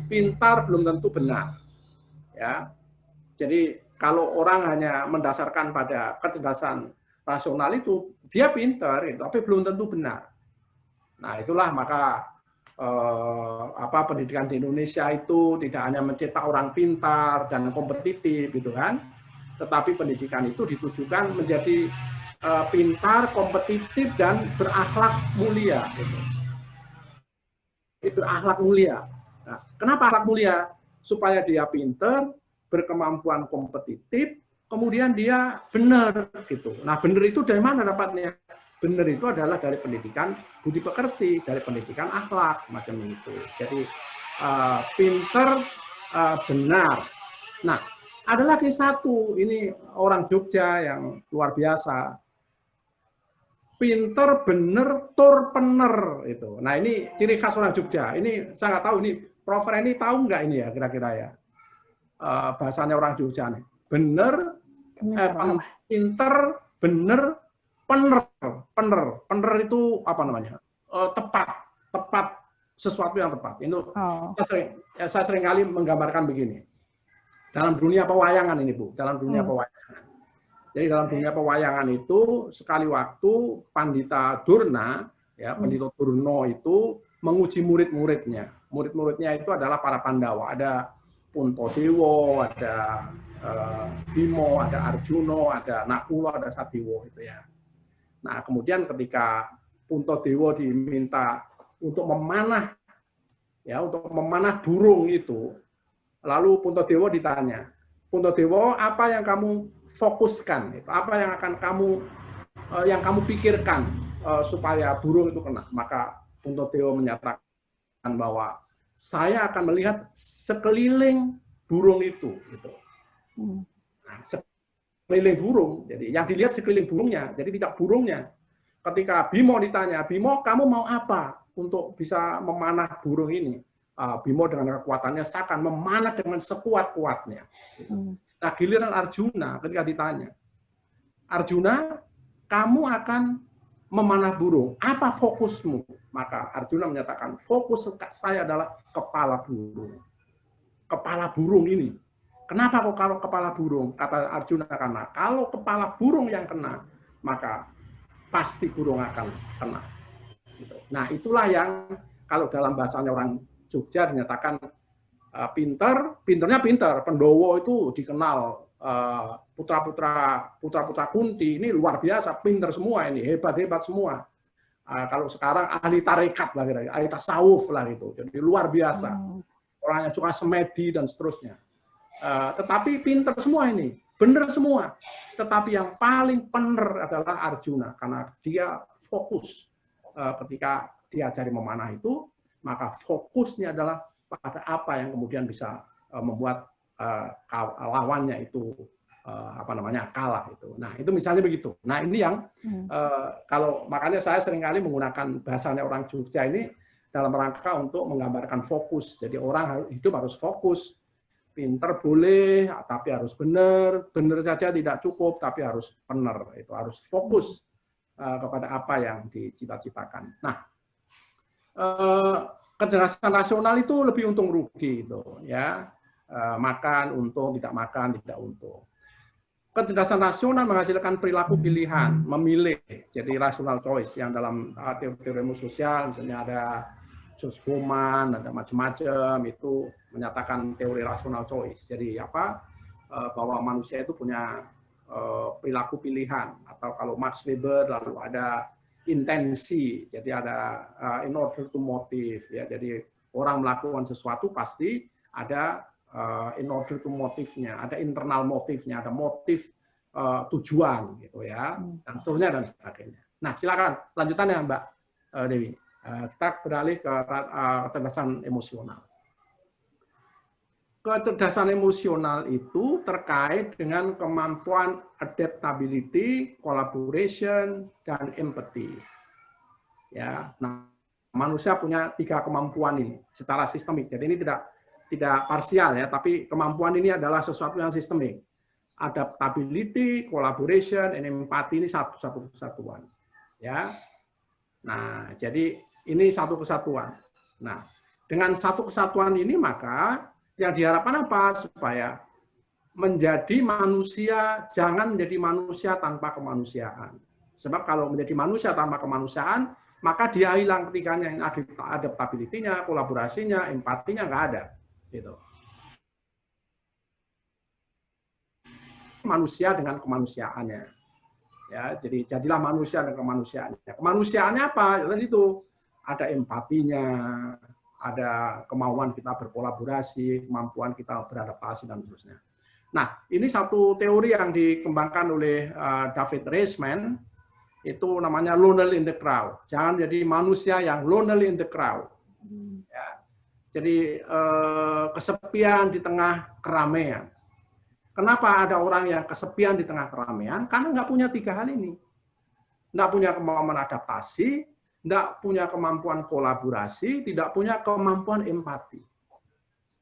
D: Pintar belum tentu benar. Ya. Jadi kalau orang hanya mendasarkan pada kecerdasan rasional itu, dia pintar, itu, tapi belum tentu benar. Nah, itulah maka pendidikan di Indonesia itu tidak hanya mencetak orang pintar dan kompetitif, gitu kan, tetapi pendidikan itu ditujukan menjadi pintar, kompetitif, dan berakhlak mulia. Gitu. Berakhlak mulia. Nah, kenapa akhlak mulia? Supaya dia pintar, berkemampuan kompetitif, kemudian dia benar gitu. Nah, benar itu dari mana dapatnya? Benar itu adalah dari pendidikan budi pekerti, dari pendidikan akhlak macam itu. Jadi pintar, benar. Nah, ada lagi satu, ini orang Jogja yang luar biasa. Pinter, bener, tur, pener itu. Nah, ini ciri khas orang Jogja. Ini saya nggak tahu ini Prof. Reni tahu nggak ini ya kira-kira ya bahasanya orang Jogja nih. Bener, pinter, bener, pener itu apa namanya? Tepat sesuatu yang tepat. Itu saya sering kali menggambarkan begini. Dalam dunia pewayangan ini, Bu, dalam dunia pewayangan. Jadi dalam dunia pewayangan itu sekali waktu Pandita Durna, ya Pandita Durna itu menguji murid-muridnya. Murid-muridnya itu adalah para Pandawa. Ada Puntadewa, ada Bimo, ada Arjuna, ada Nakula, ada Sadewa itu ya. Nah, kemudian ketika Puntadewa diminta untuk memanah burung itu, lalu Puntadewa ditanya, Puntadewa, apa yang kamu fokuskan? Apa yang akan kamu pikirkan supaya burung itu kena? Maka Puntadewa menyatakan bahwa saya akan melihat sekeliling burung itu. Gitu. Nah, sekeliling burung, jadi yang dilihat sekeliling burungnya, jadi tidak burungnya. Ketika Bimo ditanya, Bimo kamu mau apa untuk bisa memanah burung ini? Bimo dengan kekuatannya saya akan memanah dengan sekuat-kuatnya. Nah, giliran Arjuna ketika ditanya, Arjuna, kamu akan memanah burung, apa fokusmu? Maka Arjuna menyatakan, fokus saya adalah kepala burung. Kepala burung ini. Kenapa kok kalau kepala burung? Kata Arjuna, karena kalau kepala burung yang kena, maka pasti burung akan kena. Nah, itulah yang kalau dalam bahasanya orang Jogja dinyatakan pinternya pinter. Pendowo itu dikenal putra-putra Kunti ini luar biasa, pinter semua ini, hebat-hebat semua. Kalau sekarang ahli tarekat lah, ahli tasawuf lah gitu. Jadi luar biasa. Orang yang suka semedi dan seterusnya. Tetapi pinter semua ini, bener semua. Tetapi yang paling benar adalah Arjuna karena dia fokus ketika diajari memanah itu, maka fokusnya adalah pada apa yang kemudian bisa membuat lawannya itu kalah itu. Nah, itu misalnya begitu. Nah, ini yang kalau makanya saya seringkali menggunakan bahasanya orang Jogja ini dalam rangka untuk menggambarkan fokus. Jadi orang hidup harus fokus. Pinter boleh, tapi harus benar. Benar saja tidak cukup, tapi harus benar. Itu harus fokus kepada apa yang dicita-citakan. Nah, kecerdasan rasional itu lebih untung rugi itu, ya. Makan untung, tidak makan tidak untung. Kecerdasan rasional menghasilkan perilaku pilihan, memilih. Jadi rational choice yang dalam teori ilmu sosial misalnya ada George Bowman, ada macam-macam itu menyatakan teori rational choice. Jadi apa? Bahwa manusia itu punya perilaku pilihan, atau kalau Max Weber lalu ada intensi. Jadi ada in order to motive ya. Jadi orang melakukan sesuatu pasti ada in order to motifnya, ada internal motifnya, ada motif tujuan gitu ya, dan seterusnya dan sebagainya. Nah, silakan lanjutannya Mbak Dewi. Kita beralih ke kecerdasan emosional. kecerdasan emosional itu terkait dengan kemampuan adaptability, collaboration, dan empathy. Ya, nah, manusia punya 3 kemampuan ini secara sistemik. Jadi ini tidak parsial ya, tapi kemampuan ini adalah sesuatu yang sistemik. Adaptability, collaboration, and empathy ini satu kesatuan. Ya. Nah, jadi ini satu kesatuan. Nah, dengan satu kesatuan ini maka yang diharapkan apa? Supaya menjadi manusia, jangan menjadi manusia tanpa kemanusiaan. Sebab kalau menjadi manusia tanpa kemanusiaan, maka dia hilang ketiganya, yang adaptability-nya, kolaborasinya, empatinya nggak ada. Gitu. Manusia dengan kemanusiaannya. Ya, jadi jadilah manusia dengan kemanusiaannya. Kemanusiaannya apa? Tadi itu ada empatinya, ada kemauan kita berkolaborasi, kemampuan kita beradaptasi dan seterusnya. Nah, ini satu teori yang dikembangkan oleh David Reisman, itu namanya lonely in the crowd. Jangan jadi manusia yang lonely in the crowd. Ya. Jadi kesepian di tengah keramaian. Kenapa ada orang yang kesepian di tengah keramaian? Karena nggak punya 3 hal ini. Nggak punya kemampuan adaptasi, nggak punya kemampuan kolaborasi, tidak punya kemampuan empati.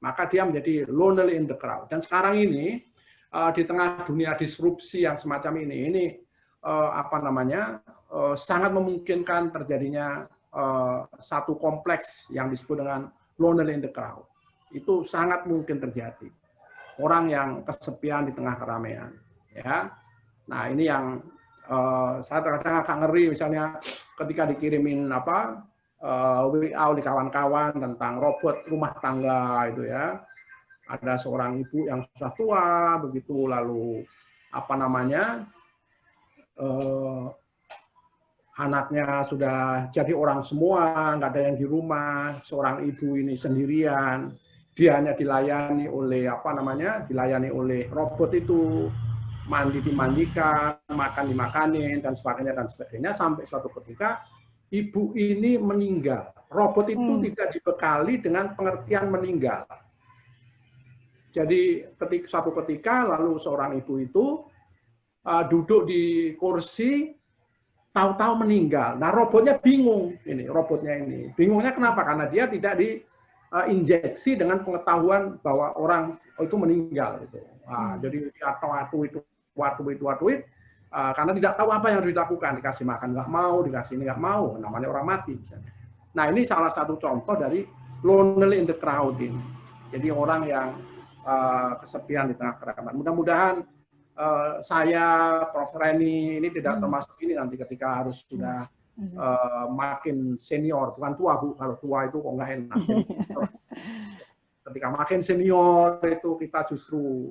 D: Maka dia menjadi lonely in the crowd. Dan sekarang ini, di tengah dunia disrupsi yang semacam ini sangat memungkinkan terjadinya satu kompleks yang disebut dengan lonely in the crowd. Itu sangat mungkin terjadi. Orang yang kesepian di tengah keramaian, ya. Nah, ini yang saya kadang agak ngeri, misalnya ketika dikirimin WA oleh kawan-kawan tentang robot rumah tangga itu ya. Ada seorang ibu yang sudah tua begitu, lalu anaknya sudah jadi orang semua, nggak ada yang di rumah, seorang ibu ini sendirian. Dia hanya dilayani oleh robot itu, mandi dimandikan, makan dimakanin, dan sebagainya, sampai suatu ketika ibu ini meninggal. Robot itu tidak dibekali dengan pengertian meninggal. Jadi suatu ketika lalu seorang ibu itu duduk di kursi, tahu-tahu meninggal. Nah, robotnya bingung, bingungnya kenapa? Karena dia tidak diinjeksi dengan pengetahuan bahwa orang itu meninggal. Jadi karena tidak tahu apa yang harus dilakukan, dikasih makan nggak mau, dikasih ini nggak mau, namanya orang mati misalnya. Nah, ini salah satu contoh dari lonely in the crowd ini. Jadi orang yang kesepian di tengah keramaian. Mudah-mudahan saya, Prof. Reni, ini tidak termasuk ini nanti ketika harus sudah makin senior, bukan tua Bu, kalau tua itu kok nggak enak. Ketika makin senior itu kita justru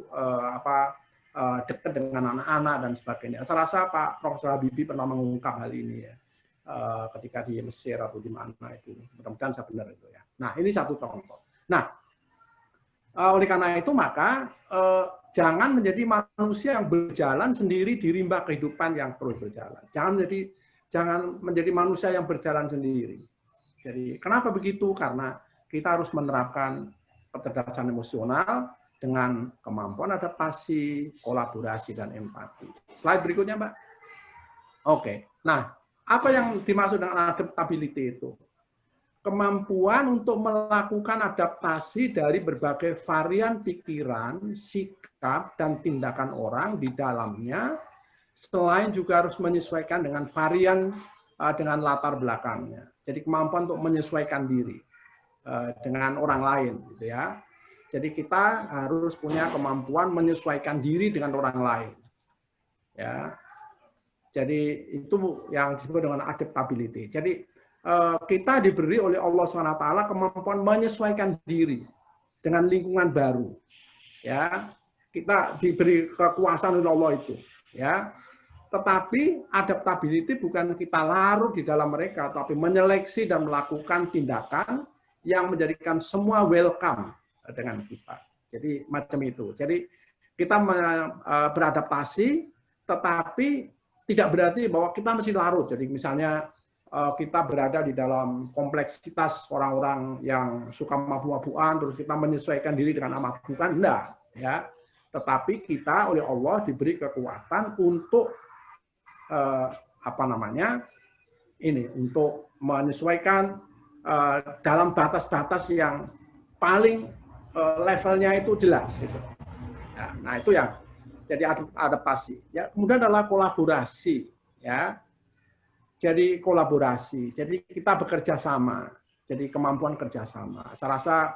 D: dekat dengan anak-anak dan sebagainya. Saya rasa Pak Profesor Habibie pernah mengungkap hal ini ya, ketika di Mesir atau di mana itu. Mudah-mudahan saya benar itu ya. Nah, ini satu contoh. Nah, oleh karena itu maka jangan menjadi manusia yang berjalan sendiri di rimba kehidupan yang terus berjalan. Jangan menjadi manusia yang berjalan sendiri. Jadi kenapa begitu? Karena kita harus menerapkan kecerdasan emosional dengan kemampuan adaptasi, kolaborasi, dan empati. Slide berikutnya, Mbak. Oke. Nah, apa yang dimaksud dengan adaptability itu? Kemampuan untuk melakukan adaptasi dari berbagai varian pikiran, sikap, dan tindakan orang di dalamnya, selain juga harus menyesuaikan dengan varian dengan latar belakangnya. Jadi kemampuan untuk menyesuaikan diri dengan orang lain, gitu ya. Jadi kita harus punya kemampuan menyesuaikan diri dengan orang lain. Ya. Jadi itu yang disebut dengan adaptability. Jadi kita diberi oleh Allah SWT kemampuan menyesuaikan diri dengan lingkungan baru. Ya, kita diberi kekuasaan oleh Allah itu. Ya, tetapi adaptability bukan kita larut di dalam mereka, tapi menyeleksi dan melakukan tindakan yang menjadikan semua welcome dengan kita. Jadi macam itu. Jadi kita beradaptasi, tetapi tidak berarti bahwa kita mesti larut. Jadi misalnya kita berada di dalam kompleksitas orang-orang yang suka mabuk-mabukan, terus kita menyesuaikan diri dengan mabuk-mabukan, enggak, ya. Tetapi kita oleh Allah diberi kekuatan untuk untuk menyesuaikan dalam batas-batas yang paling levelnya itu jelas. Gitu. Nah itu yang jadi adaptasi. Ya, kemudian adalah kolaborasi. Ya. Jadi kolaborasi, jadi kita bekerja sama, jadi kemampuan kerjasama. Saya rasa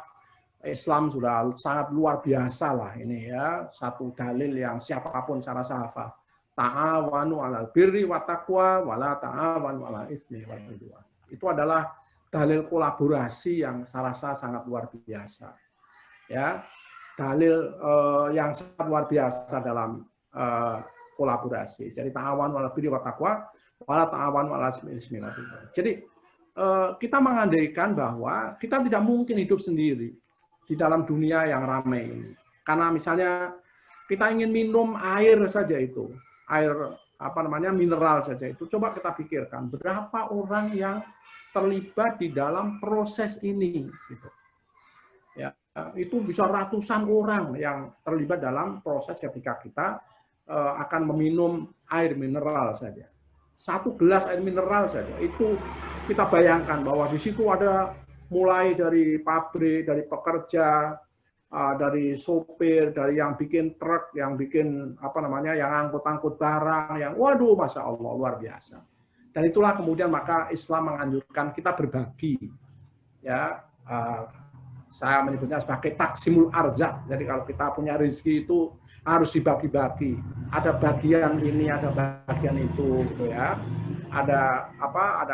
D: Islam sudah sangat luar biasa lah ini ya, satu dalil yang siapapun saya rasa hafal. Ta'awanu 'alal birri wa taqwa wa la ta'awanu 'alal itsmi wal 'udwan. Itu adalah dalil kolaborasi yang saya rasa sangat luar biasa. Ya, dalil yang sangat luar biasa dalam kolaborasi. Jadi ta'awanu 'alal birri wa taqwa wala ta'awanu 'alal itsmi wal 'udwan. Jadi kita mengandaikan bahwa kita tidak mungkin hidup sendiri di dalam dunia yang ramai ini. Karena misalnya kita ingin minum air saja itu, air mineral saja itu. Coba kita pikirkan berapa orang yang terlibat di dalam proses ini gitu. Ya, itu bisa ratusan orang yang terlibat dalam proses ketika kita akan meminum air mineral saja. Satu gelas air mineral saja itu kita bayangkan bahwa di situ ada mulai dari pabrik, dari pekerja, dari sopir, dari yang bikin truk, yang bikin yang angkut-angkut barang, yang waduh, masya Allah luar biasa. Dan itulah kemudian maka Islam menganjurkan kita berbagi. Ya, saya menyebutnya sebagai taksimul arzak. Jadi kalau kita punya rezeki itu harus dibagi-bagi. Ada bagian ini, ada bagian itu, gitu ya. Ada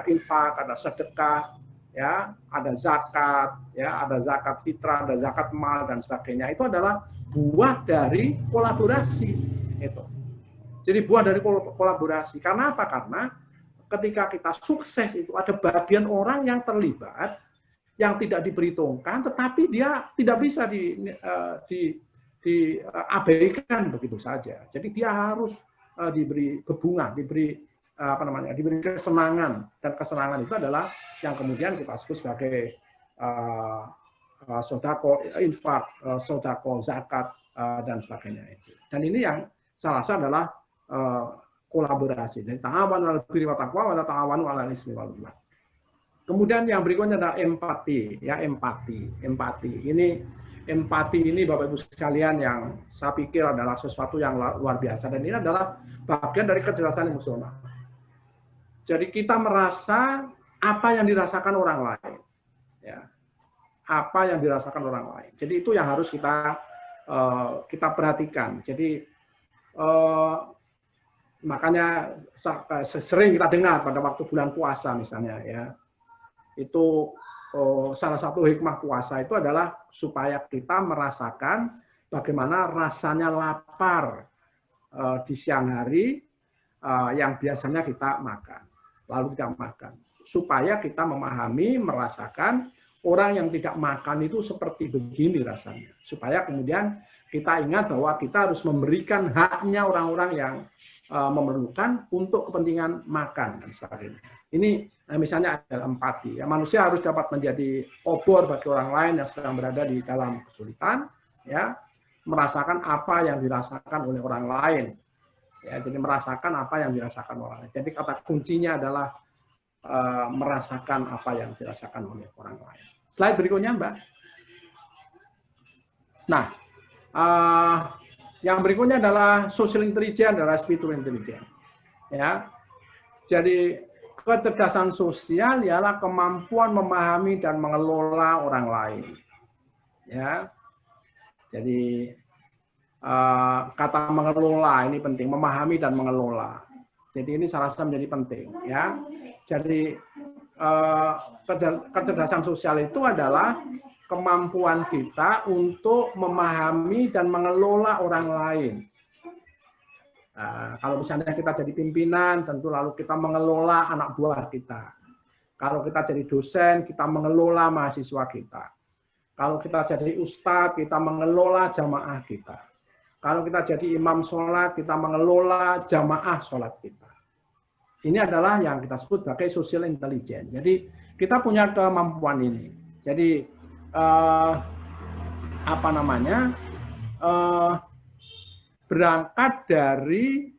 D: infak, ada sedekah. Ya, ada zakat, ya, ada zakat fitrah, ada zakat mal dan sebagainya. Itu adalah buah dari kolaborasi. Itu. Jadi buah dari kolaborasi. Karena apa? Karena ketika kita sukses itu ada bagian orang yang terlibat yang tidak diperhitungkan, tetapi dia tidak bisa diabaikan begitu saja. Jadi dia harus diberi bebungan, diberi kesenangan, dan kesenangan itu adalah yang kemudian kita sebut sebagai sodako, infak, sodako, zakat, dan sebagainya itu. Dan ini yang salah satu adalah kolaborasi. Jadi ta'awanu 'alal birri wa taqwa wa la ta'awanu 'alal itsmi wal 'udwan. Kemudian yang berikutnya adalah empati, ya empati. Empati ini Bapak Ibu sekalian yang saya pikir adalah sesuatu yang luar biasa, dan ini adalah bagian dari kecerdasan emosional. Jadi kita merasa apa yang dirasakan orang lain, ya, apa yang dirasakan orang lain. Jadi itu yang harus kita perhatikan. Jadi makanya sering kita dengar pada waktu bulan puasa misalnya, ya, itu salah satu hikmah puasa itu adalah supaya kita merasakan bagaimana rasanya lapar di siang hari yang biasanya kita makan. Lalu tidak makan. Supaya kita memahami, merasakan orang yang tidak makan itu seperti begini rasanya. Supaya kemudian kita ingat bahwa kita harus memberikan haknya orang-orang yang memerlukan untuk kepentingan makan dan sebagainya. Ini misalnya adalah empati. Ya, manusia harus dapat menjadi obor bagi orang lain yang sedang berada di dalam kesulitan, ya, merasakan apa yang dirasakan oleh orang lain. Ya, jadi merasakan apa yang dirasakan orang lain. Jadi kata kuncinya adalah merasakan apa yang dirasakan oleh orang lain. Slide berikutnya, Mbak. Nah, yang berikutnya adalah social intelligence, adalah spiritual intelligence. Ya, jadi kecerdasan sosial ialah kemampuan memahami dan mengelola orang lain. Ya, jadi kata mengelola ini penting, memahami dan mengelola. Jadi ini salah satu menjadi penting, ya. Jadi kecerdasan sosial itu adalah kemampuan kita untuk memahami dan mengelola orang lain. Nah, kalau misalnya kita jadi pimpinan, tentu lalu kita mengelola anak buah kita. Kalau kita jadi dosen, kita mengelola mahasiswa kita. Kalau kita jadi ustadz, kita mengelola jamaah kita. Kalau kita jadi imam sholat, kita mengelola jamaah sholat kita. ini adalah yang kita sebut sebagai social intelligence. Jadi kita punya kemampuan ini. Jadi apa namanya, berangkat dari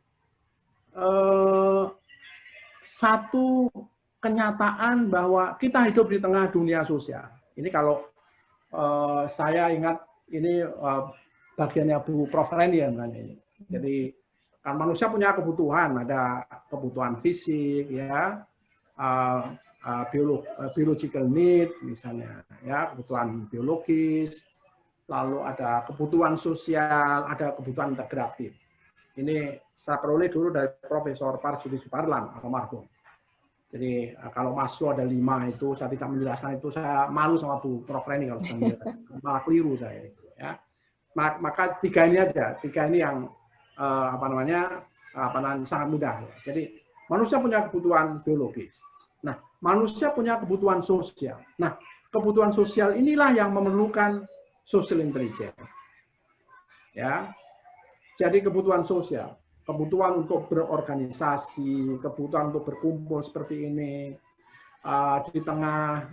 D: satu kenyataan bahwa kita hidup di tengah dunia sosial. Ini kalau saya ingat ini bagiannya Bu Prof. Reni ya, ini. Jadi kan manusia punya kebutuhan, ada kebutuhan fisik, ya, biological need misalnya, ya, kebutuhan biologis, lalu ada kebutuhan sosial, ada kebutuhan integratif. Ini saya peroleh dulu dari Profesor Parsudi Suparlan, almarhum. Jadi kalau masuk ada 5 itu, saya tidak menjelaskan itu, saya malu sama Bu Prof. Reni kalau saya malah keliru saya itu, ya. Maka 3 ini aja, 3 ini yang sangat mudah. Jadi manusia punya kebutuhan biologis. Nah, manusia punya kebutuhan sosial. Nah, kebutuhan sosial inilah yang memerlukan social intelligence. Ya. Jadi kebutuhan sosial, kebutuhan untuk berorganisasi, kebutuhan untuk berkumpul seperti ini. Di tengah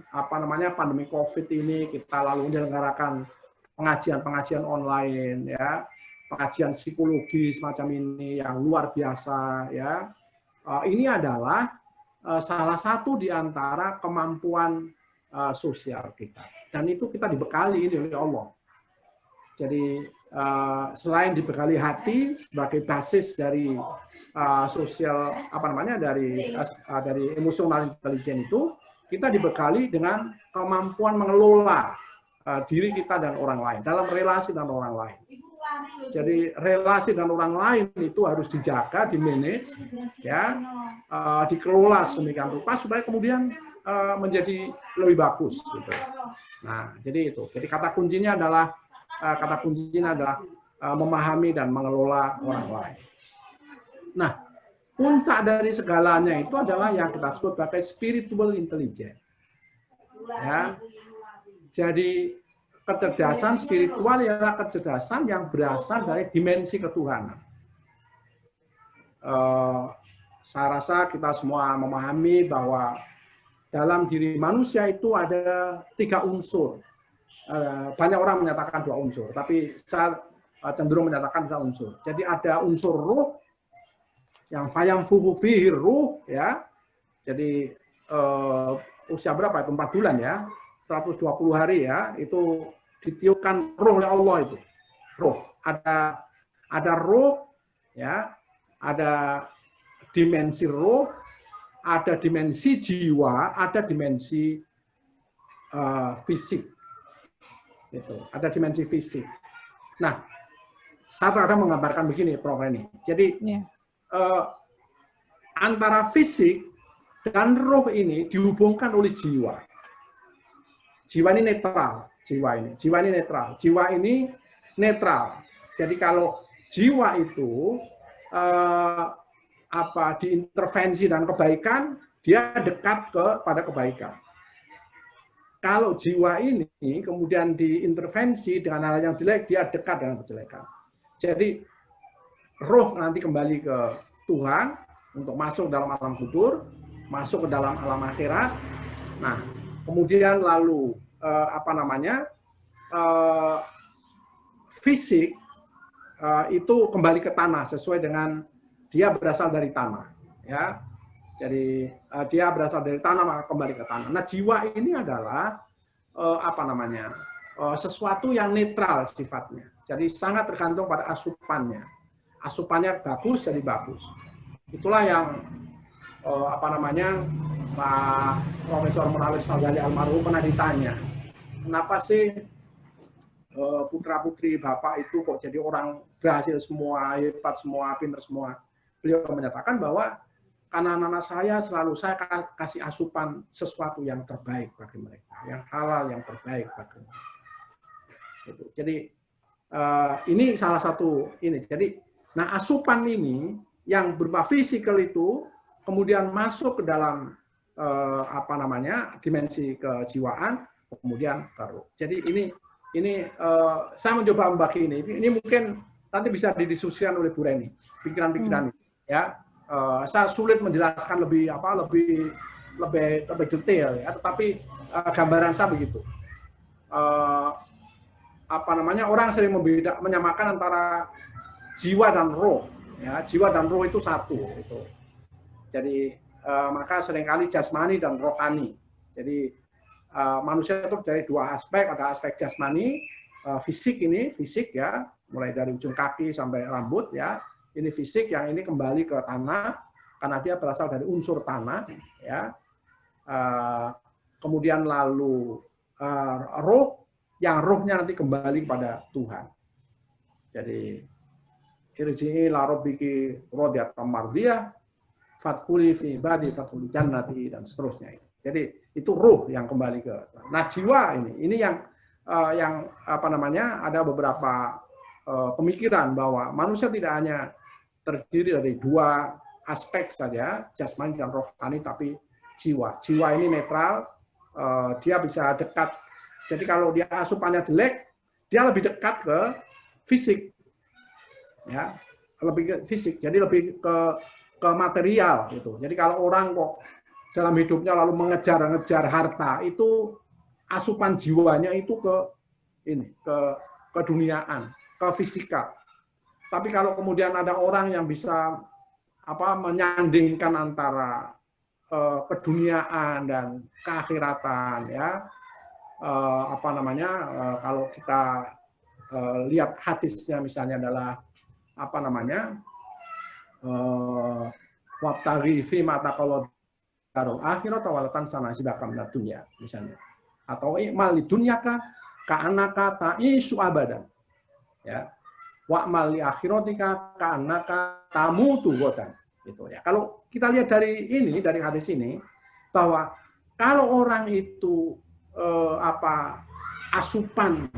D: pandemi COVID ini, kita lalu menyelenggarakan pengajian online, ya, pengajian psikologi semacam ini yang luar biasa, ya. Ini adalah salah satu di antara kemampuan sosial kita, dan itu kita dibekali ini oleh Allah. Jadi selain dibekali hati sebagai basis dari sosial dari emosional intelligence itu, kita dibekali dengan kemampuan mengelola diri kita dan orang lain dalam relasi dan orang lain. Jadi relasi dan orang lain itu harus dijaga, dimanage, ya, dikelola sedemikian rupa supaya kemudian menjadi lebih bagus. Gitu. Nah, jadi itu. Jadi kata kuncinya adalah memahami dan mengelola orang lain. Nah, puncak dari segalanya itu adalah yang kita sebut sebagai spiritual intelligence. Ya. Jadi kecerdasan spiritual adalah kecerdasan yang berasal dari dimensi ketuhanan. Saya rasa kita semua memahami bahwa dalam diri manusia itu ada 3 unsur. Banyak orang menyatakan 2 unsur, tapi saya cenderung menyatakan 2 unsur. Jadi ada unsur ruh, yang fayamfuhu fihi ruh, ya. Jadi usia berapa itu? 4 bulan ya. 120 hari ya, itu ditiupkan roh oleh Allah itu. Roh. Ada roh, ya, ada dimensi roh, ada dimensi jiwa, ada dimensi fisik. Itu, ada dimensi fisik. Nah, saya terkadang menggambarkan begini, Prof. Reni. Jadi antara fisik dan roh ini dihubungkan oleh jiwa. Jiwa ini netral, jiwa ini netral. Jiwa ini netral. Jadi kalau jiwa itu diintervensi dan kebaikan, dia dekat kepada kebaikan. Kalau jiwa ini kemudian diintervensi dengan hal yang jelek, dia dekat dengan kejelekan. Jadi roh nanti kembali ke Tuhan untuk masuk dalam alam kubur, masuk ke dalam alam akhirat. Nah, kemudian lalu fisik itu kembali ke tanah sesuai dengan dia berasal dari tanah, ya. Jadi dia berasal dari tanah maka kembali ke tanah. Nah, jiwa ini adalah sesuatu yang netral sifatnya. Jadi sangat tergantung pada asupannya. Asupannya bagus jadi bagus. Itulah yang Pak Profesor Munawir Syaghali almarhum pernah ditanya, kenapa sih putra-putri Bapak itu kok jadi orang berhasil semua, hebat semua, pintar semua? Beliau menyatakan bahwa karena anak-anak saya selalu saya kasih asupan sesuatu yang terbaik bagi mereka, yang halal, yang terbaik bagi mereka. Jadi ini salah satu ini. Jadi, nah asupan ini yang berupa fisikal itu kemudian masuk ke dalam dimensi kejiwaan, kemudian ke roh. Jadi ini saya mencoba membagi ini mungkin nanti bisa didiskusikan oleh Bu Reni, pikiran-pikiran ini, ya. Saya sulit menjelaskan lebih detail ya, tetapi gambaran saya begitu. Orang sering menyamakan antara jiwa dan roh, ya, jiwa dan roh itu satu itu. Jadi maka seringkali jasmani dan rohani. Jadi manusia itu dari dua aspek, ada aspek jasmani, fisik ya, mulai dari ujung kaki sampai rambut ya. Ini fisik, yang ini kembali ke tanah karena dia berasal dari unsur tanah ya. Kemudian lalu roh, yang rohnya nanti kembali kepada Tuhan. Jadi irji'i ila rabbiki radiyatan mardiyah fadkhuli fi ibadi fadkhuli jannati dan seterusnya. Jadi itu roh yang kembali ke. Nah, jiwa ini yang ada beberapa pemikiran bahwa manusia tidak hanya terdiri dari dua aspek saja, jasmani dan rohani, tapi jiwa. Jiwa ini netral, dia bisa dekat. Jadi kalau dia asupannya jelek, dia lebih dekat ke fisik, ya, lebih ke fisik. Jadi lebih ke material gitu. Jadi kalau orang kok dalam hidupnya lalu mengejar-ngejar harta, itu asupan jiwanya itu ke keduniaan, ke fisikal. Tapi kalau kemudian ada orang yang bisa menyandingkan antara keduniaan dan keakhiratan, ya, kalau kita lihat hadisnya misalnya adalah wabtaghi fi ma taqallad darul akhirat walatan sana sidaqam dunya misalnya, atau i'mal lidunyaka ka'annaka ta'isu abadan, ya, wa'mal li akhiratika ka'annaka tamutu ghadan, gitu ya. Kalau kita lihat dari hadis ini, bahwa kalau orang itu asupan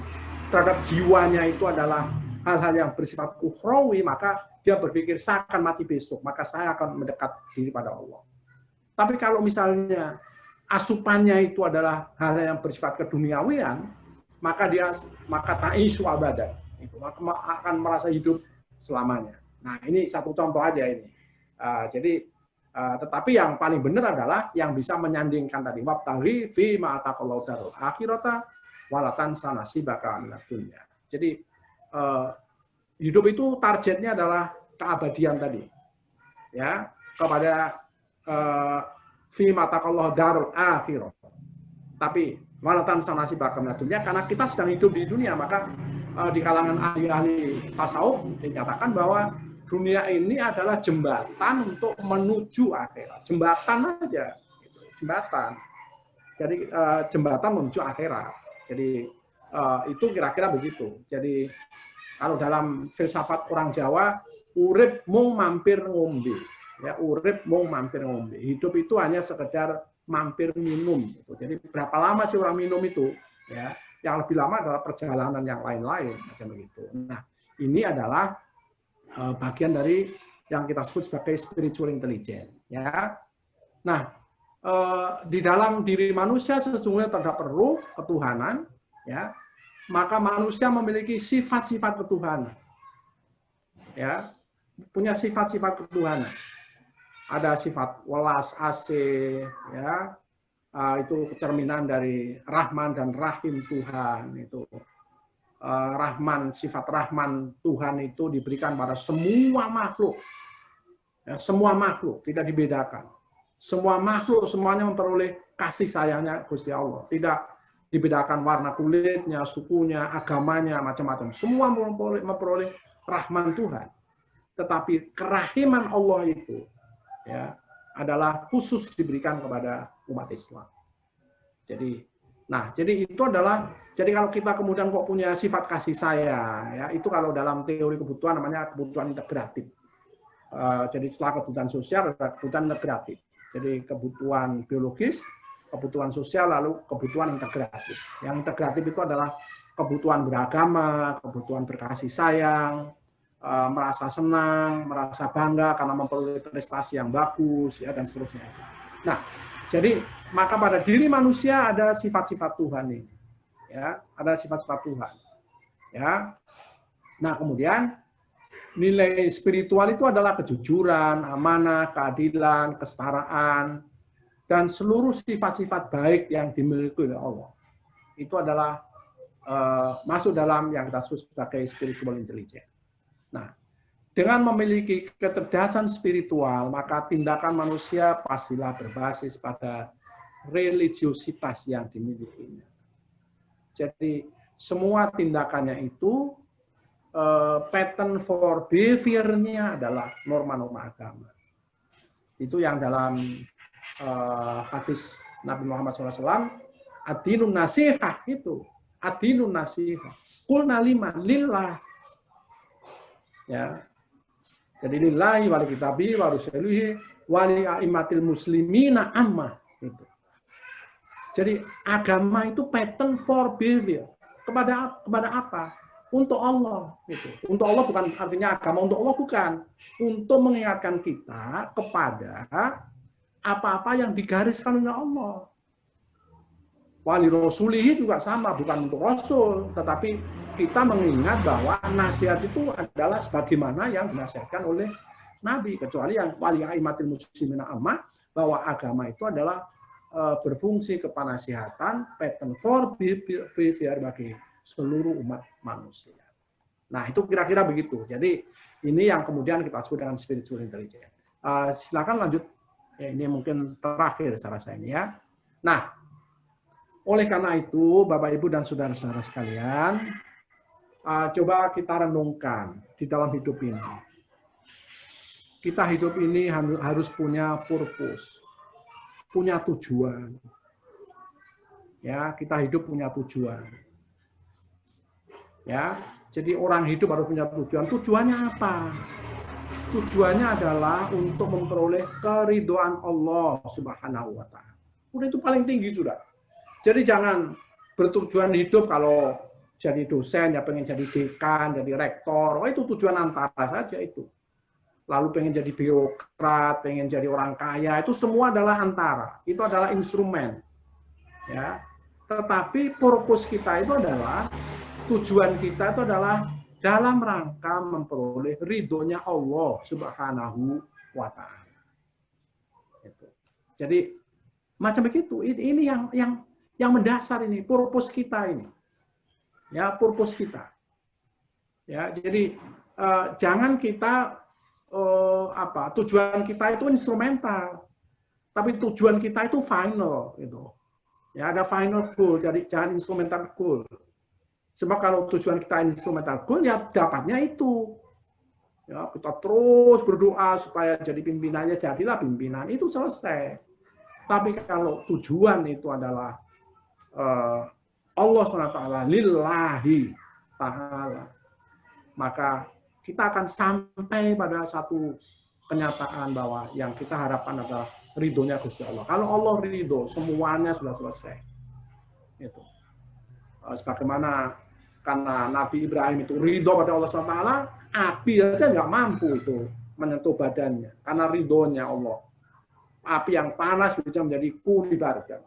D: terhadap jiwanya itu adalah hal-hal yang bersifat ukhrawi, maka dia berpikir saya akan mati besok, maka saya akan mendekat diri pada Allah. Tapi kalau misalnya asupannya itu adalah hal yang bersifat keduniawian, maka ta'isu abadan, itu akan merasa hidup selamanya. Nah, ini satu contoh aja ini. Tetapi yang paling benar adalah yang bisa menyandingkan tadi, wabtaghi fi ma taqallad darul akhirata walatan sanasibaka minad dunya. Jadi hidup itu targetnya adalah keabadian tadi, ya, kepada fi ma taqallad darul akhirah. Tapi walatan sanasibaka minad dunya, karena kita sedang hidup di dunia, maka di kalangan ahli-ahli tasawuf dinyatakan bahwa dunia ini adalah jembatan untuk menuju akhirat. Jembatan aja, jembatan. Jadi jembatan menuju akhirat. Jadi itu kira-kira begitu. Jadi kalau dalam filsafat orang Jawa, urip mung mampir ngombe. Ya, urip mung mampir ngombe. Hidup itu hanya sekedar mampir minum. Jadi berapa lama sih orang minum itu? Ya, yang lebih lama adalah perjalanan yang lain-lain, macam begitu. Nah, ini adalah bagian dari yang kita sebut sebagai spiritual intelligence, ya. Nah, di dalam diri manusia sesungguhnya terdapat roh ketuhanan, ya. Maka manusia memiliki sifat-sifat ketuhanan, ya, punya sifat-sifat ketuhanan. Ada sifat welas asih, ya, itu cerminan dari Rahman dan Rahim Tuhan itu. Rahman, sifat Rahman Tuhan itu diberikan pada semua makhluk. Ya, semua makhluk, tidak dibedakan. Semua makhluk, semuanya memperoleh kasih sayangnya Gusti Allah. Tidak dibedakan warna kulitnya, sukunya, agamanya, macam-macam. Semua memperoleh Rahman Tuhan. Tetapi kerahiman Allah itu, ya, adalah khusus diberikan kepada umat Islam. Jadi itu adalah, jadi kalau kita kemudian kok punya sifat kasih sayang, ya, itu kalau dalam teori kebutuhan namanya kebutuhan integratif. Jadi setelah kebutuhan sosial ada kebutuhan integratif. Jadi kebutuhan biologis, kebutuhan sosial, lalu kebutuhan integratif. Yang integratif itu adalah kebutuhan beragama, kebutuhan berkasih sayang, merasa senang, merasa bangga karena memperoleh prestasi yang bagus, ya, dan seterusnya. Nah, jadi maka pada diri manusia ada sifat-sifat Tuhan ini, ya, ada sifat-sifat Tuhan, ya. Nah, kemudian nilai spiritual itu adalah kejujuran, amanah, keadilan, kesetaraan, dan seluruh sifat-sifat baik yang dimiliki oleh Allah. Itu adalah masuk dalam yang kita sebut sebagai spiritual intelligence. Nah, dengan memiliki kecerdasan spiritual, maka tindakan manusia pastilah berbasis pada religiositas yang dimilikinya. Jadi, semua tindakannya itu pattern for behavior-nya adalah norma-norma agama. Itu yang dalam hadis Nabi Muhammad SAW, ad-dinun nasihah itu. Ad-dinun nasihah. Qulna liman lillah. Ya. Jadi lillahi wali kitabi wa rusulihi wali a'immatil muslimina amma itu. Jadi agama itu pattern for behavior. Kepada apa? Untuk Allah itu. Untuk Allah bukan artinya agama untuk Allah, bukan. Untuk mengingatkan kita kepada apa-apa yang digariskan oleh Allah. Wali rasulihi juga sama, bukan untuk rasul, tetapi kita mengingat bahwa nasihat itu adalah sebagaimana yang dinasihatkan oleh Nabi, kecuali yang wali aimatil muslimina amma, bahwa agama itu adalah berfungsi kepanasihatan, pattern for behavior bagi seluruh umat manusia. Nah, itu kira-kira begitu. Jadi, ini yang kemudian kita sebut dengan spiritual intelligence. Silakan lanjut. Ya, ini mungkin terakhir saya rasa ini ya. Nah, oleh karena itu, Bapak, Ibu, dan saudara-saudara sekalian, coba kita renungkan di dalam hidup ini. Kita hidup ini harus punya purpose, punya tujuan. Ya, kita hidup punya tujuan. Ya, jadi orang hidup harus punya tujuan. Tujuannya apa? Tujuannya adalah untuk memperoleh keridhaan Allah Subhanahu wa Ta'ala. Udah itu paling tinggi sudah. Jadi jangan bertujuan hidup kalau jadi dosen, ya pengen jadi dekan, jadi rektor. Oh, itu tujuan antara saja itu. Lalu pengen jadi birokrat, pengen jadi orang kaya, itu semua adalah antara. Itu adalah instrumen. Ya. Tetapi purpose kita itu adalah tujuan kita itu adalah dalam rangka memperoleh ridhonya Allah Subhanahu wa Ta'ala. Jadi macam begitu. Ini yang mendasar ini, purpose kita ini. Ya, purpose kita. Ya, jadi jangan kita tujuan kita itu instrumental, tapi tujuan kita itu final gitu. Ya, ada final goal, jadi jangan instrumental goal. Sebab kalau tujuan kita instrumental goal, ya dapatnya itu. Ya, kita terus berdoa supaya jadi pimpinannya, jadilah pimpinan, itu selesai. Tapi kalau tujuan itu adalah Allah SWT, lillahi ta'ala, maka kita akan sampai pada satu kenyataan bahwa yang kita harapkan adalah ridhonya Gusti Allah. Kalau Allah ridho, semuanya sudah selesai. Itu. Sebagaimana karena Nabi Ibrahim itu ridho pada Allah SWT, api aja nggak mampu itu menyentuh badannya. Karena ridhonya Allah. Api yang panas bisa menjadi kuli barga.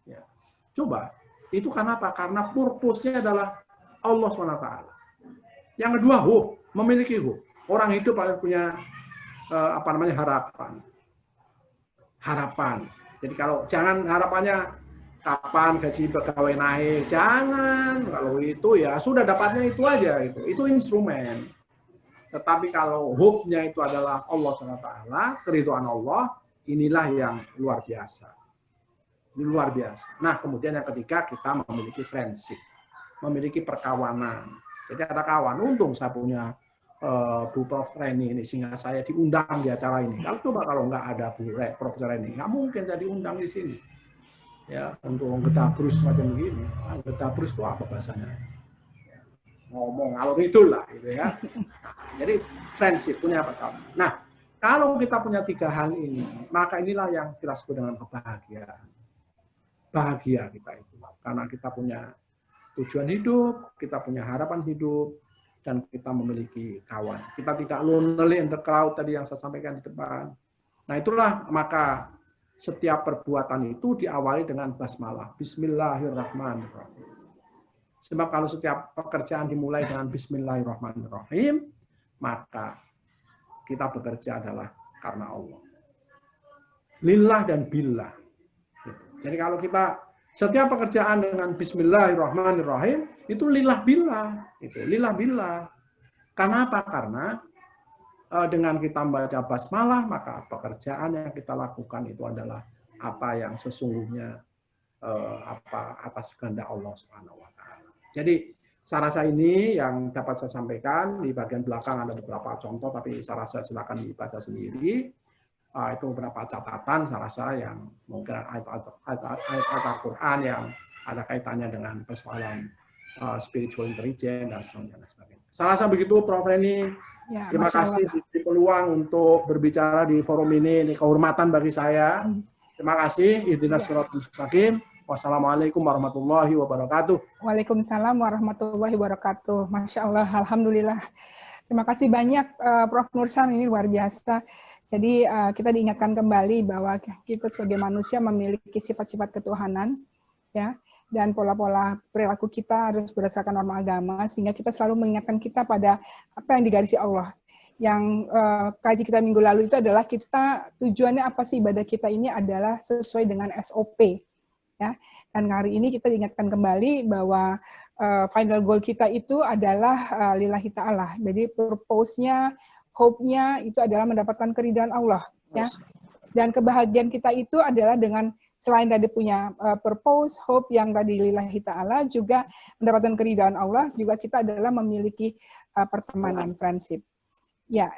D: Ya. Coba, itu karena apa? Karena purpose-nya adalah Allah SWT. Yang kedua, hope, memiliki hope. Orang hidup harus punya harapan. Harapan. Jadi kalau jangan harapannya kapan gaji pegawai naik, jangan. Kalau itu ya sudah dapatnya itu aja gitu. Itu instrumen. Tetapi kalau hope-nya itu adalah Allah SWT, keridhaan Allah, inilah yang luar biasa. Ini luar biasa. Nah, kemudian yang ketiga, kita memiliki friendship, memiliki perkawanan. Jadi ada kawan, untung saya punya Bu Prof. Reni ini, sehingga saya diundang di acara ini. Kalau coba kalau nggak ada Bu Prof. Reni, nggak mungkin saya diundang di sini. Ya, untuk gedabrus macam begini. Gedabrus itu apa bahasanya? Ngomong alur itu lah, gitu ya. Jadi friendship, punya perkawanan. Nah, kalau kita punya tiga hal ini, maka inilah yang kita sebut dengan kebahagiaan. Bahagia kita itu, karena kita punya tujuan hidup, kita punya harapan hidup, dan kita memiliki kawan. Kita tidak lonely in the crowd tadi yang saya sampaikan di depan. Nah, itulah maka setiap perbuatan itu diawali dengan basmalah. Bismillahirrahmanirrahim. Sebab kalau setiap pekerjaan dimulai dengan Bismillahirrahmanirrahim, maka kita bekerja adalah karena Allah. Lillah dan billah. Jadi kalau kita setiap pekerjaan dengan Bismillahirrahmanirrahim itu lillah billah, itu lillah billah. Karena apa? Karena dengan kita membaca basmalah maka pekerjaan yang kita lakukan itu adalah apa yang sesungguhnya atas kehendak Allah Subhanahu wa taala. Jadi saya rasa ini yang dapat saya sampaikan. Di bagian belakang ada beberapa contoh, tapi saya rasa silakan dibaca sendiri. Itu beberapa catatan saya rasa yang mungkin ayat Al-Quran yang ada kaitannya dengan persoalan spiritual intelligence dan sebagainya. Saya rasa begitu, Prof. Reni.
B: Ya,
D: terima kasih diberi peluang untuk berbicara di forum ini. Ini kehormatan bagi saya. Terima kasih. Ihdinas shiratal mustaqim. Wassalamualaikum warahmatullahi wabarakatuh.
B: Waalaikumsalam warahmatullahi wabarakatuh. Masya Allah, alhamdulillah. Terima kasih banyak Prof. Nursyam, ini luar biasa. Jadi kita diingatkan kembali bahwa kita sebagai manusia memiliki sifat-sifat ketuhanan, ya, dan pola-pola perilaku kita harus berdasarkan norma agama, sehingga kita selalu mengingatkan kita pada apa yang digarisi Allah. Yang kaji kita minggu lalu itu adalah kita tujuannya apa sih ibadah kita ini adalah sesuai dengan SOP, ya. Dan hari ini kita diingatkan kembali bahwa final goal kita itu adalah lillahi ta'ala. Jadi purpose-nya, hope-nya itu adalah mendapatkan keridhaan Allah, ya. Dan kebahagiaan kita itu adalah dengan selain tadi punya purpose, hope yang tadi lillahi ta'ala, juga mendapatkan keridhaan Allah, juga kita adalah memiliki pertemanan, friendship. Ya,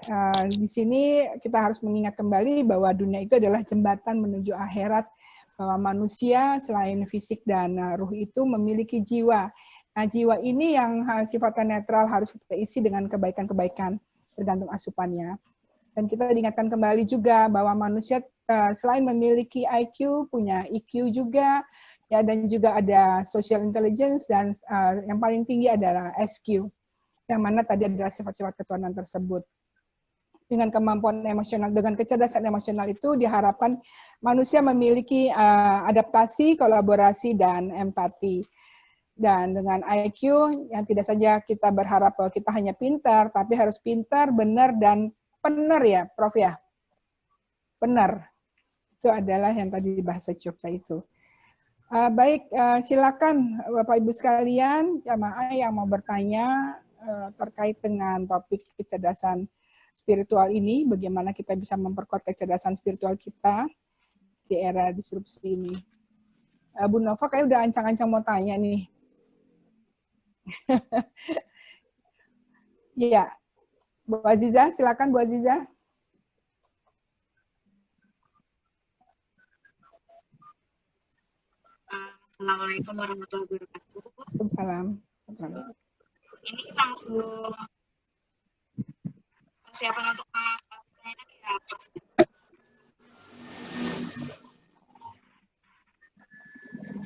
B: di sini kita harus mengingat kembali bahwa dunia itu adalah jembatan menuju akhirat, bahwa manusia selain fisik dan ruh itu memiliki jiwa. Nah, jiwa ini yang sifatnya netral harus kita isi dengan kebaikan-kebaikan, tergantung asupannya. Dan kita diingatkan kembali juga bahwa manusia selain memiliki IQ, punya EQ juga, ya, dan juga ada social intelligence, dan yang paling tinggi adalah SQ, yang mana tadi adalah sifat-sifat ketuhanan tersebut. Dengan kemampuan emosional, dengan kecerdasan emosional itu diharapkan manusia memiliki adaptasi, kolaborasi, dan empati. Dan dengan IQ, yang tidak saja kita berharap bahwa kita hanya pintar, tapi harus pintar, benar, dan benar, ya, Prof, ya? Benar. Itu adalah yang tadi bahasa Jogja itu. Baik, silakan Bapak Ibu sekalian, jamaah yang mau bertanya terkait dengan topik kecerdasan spiritual ini, bagaimana kita bisa memperkuat kecerdasan spiritual kita di era disrupsi ini. Bu Nova kayak udah ancang-ancang mau tanya nih. Iya, Bu Aziza, silakan Bu Aziza.
E: Assalamualaikum warahmatullahi wabarakatuh.
B: Waalaikumsalam.
E: Ini langsung persiapan untuk pertanyaan ya, Prof.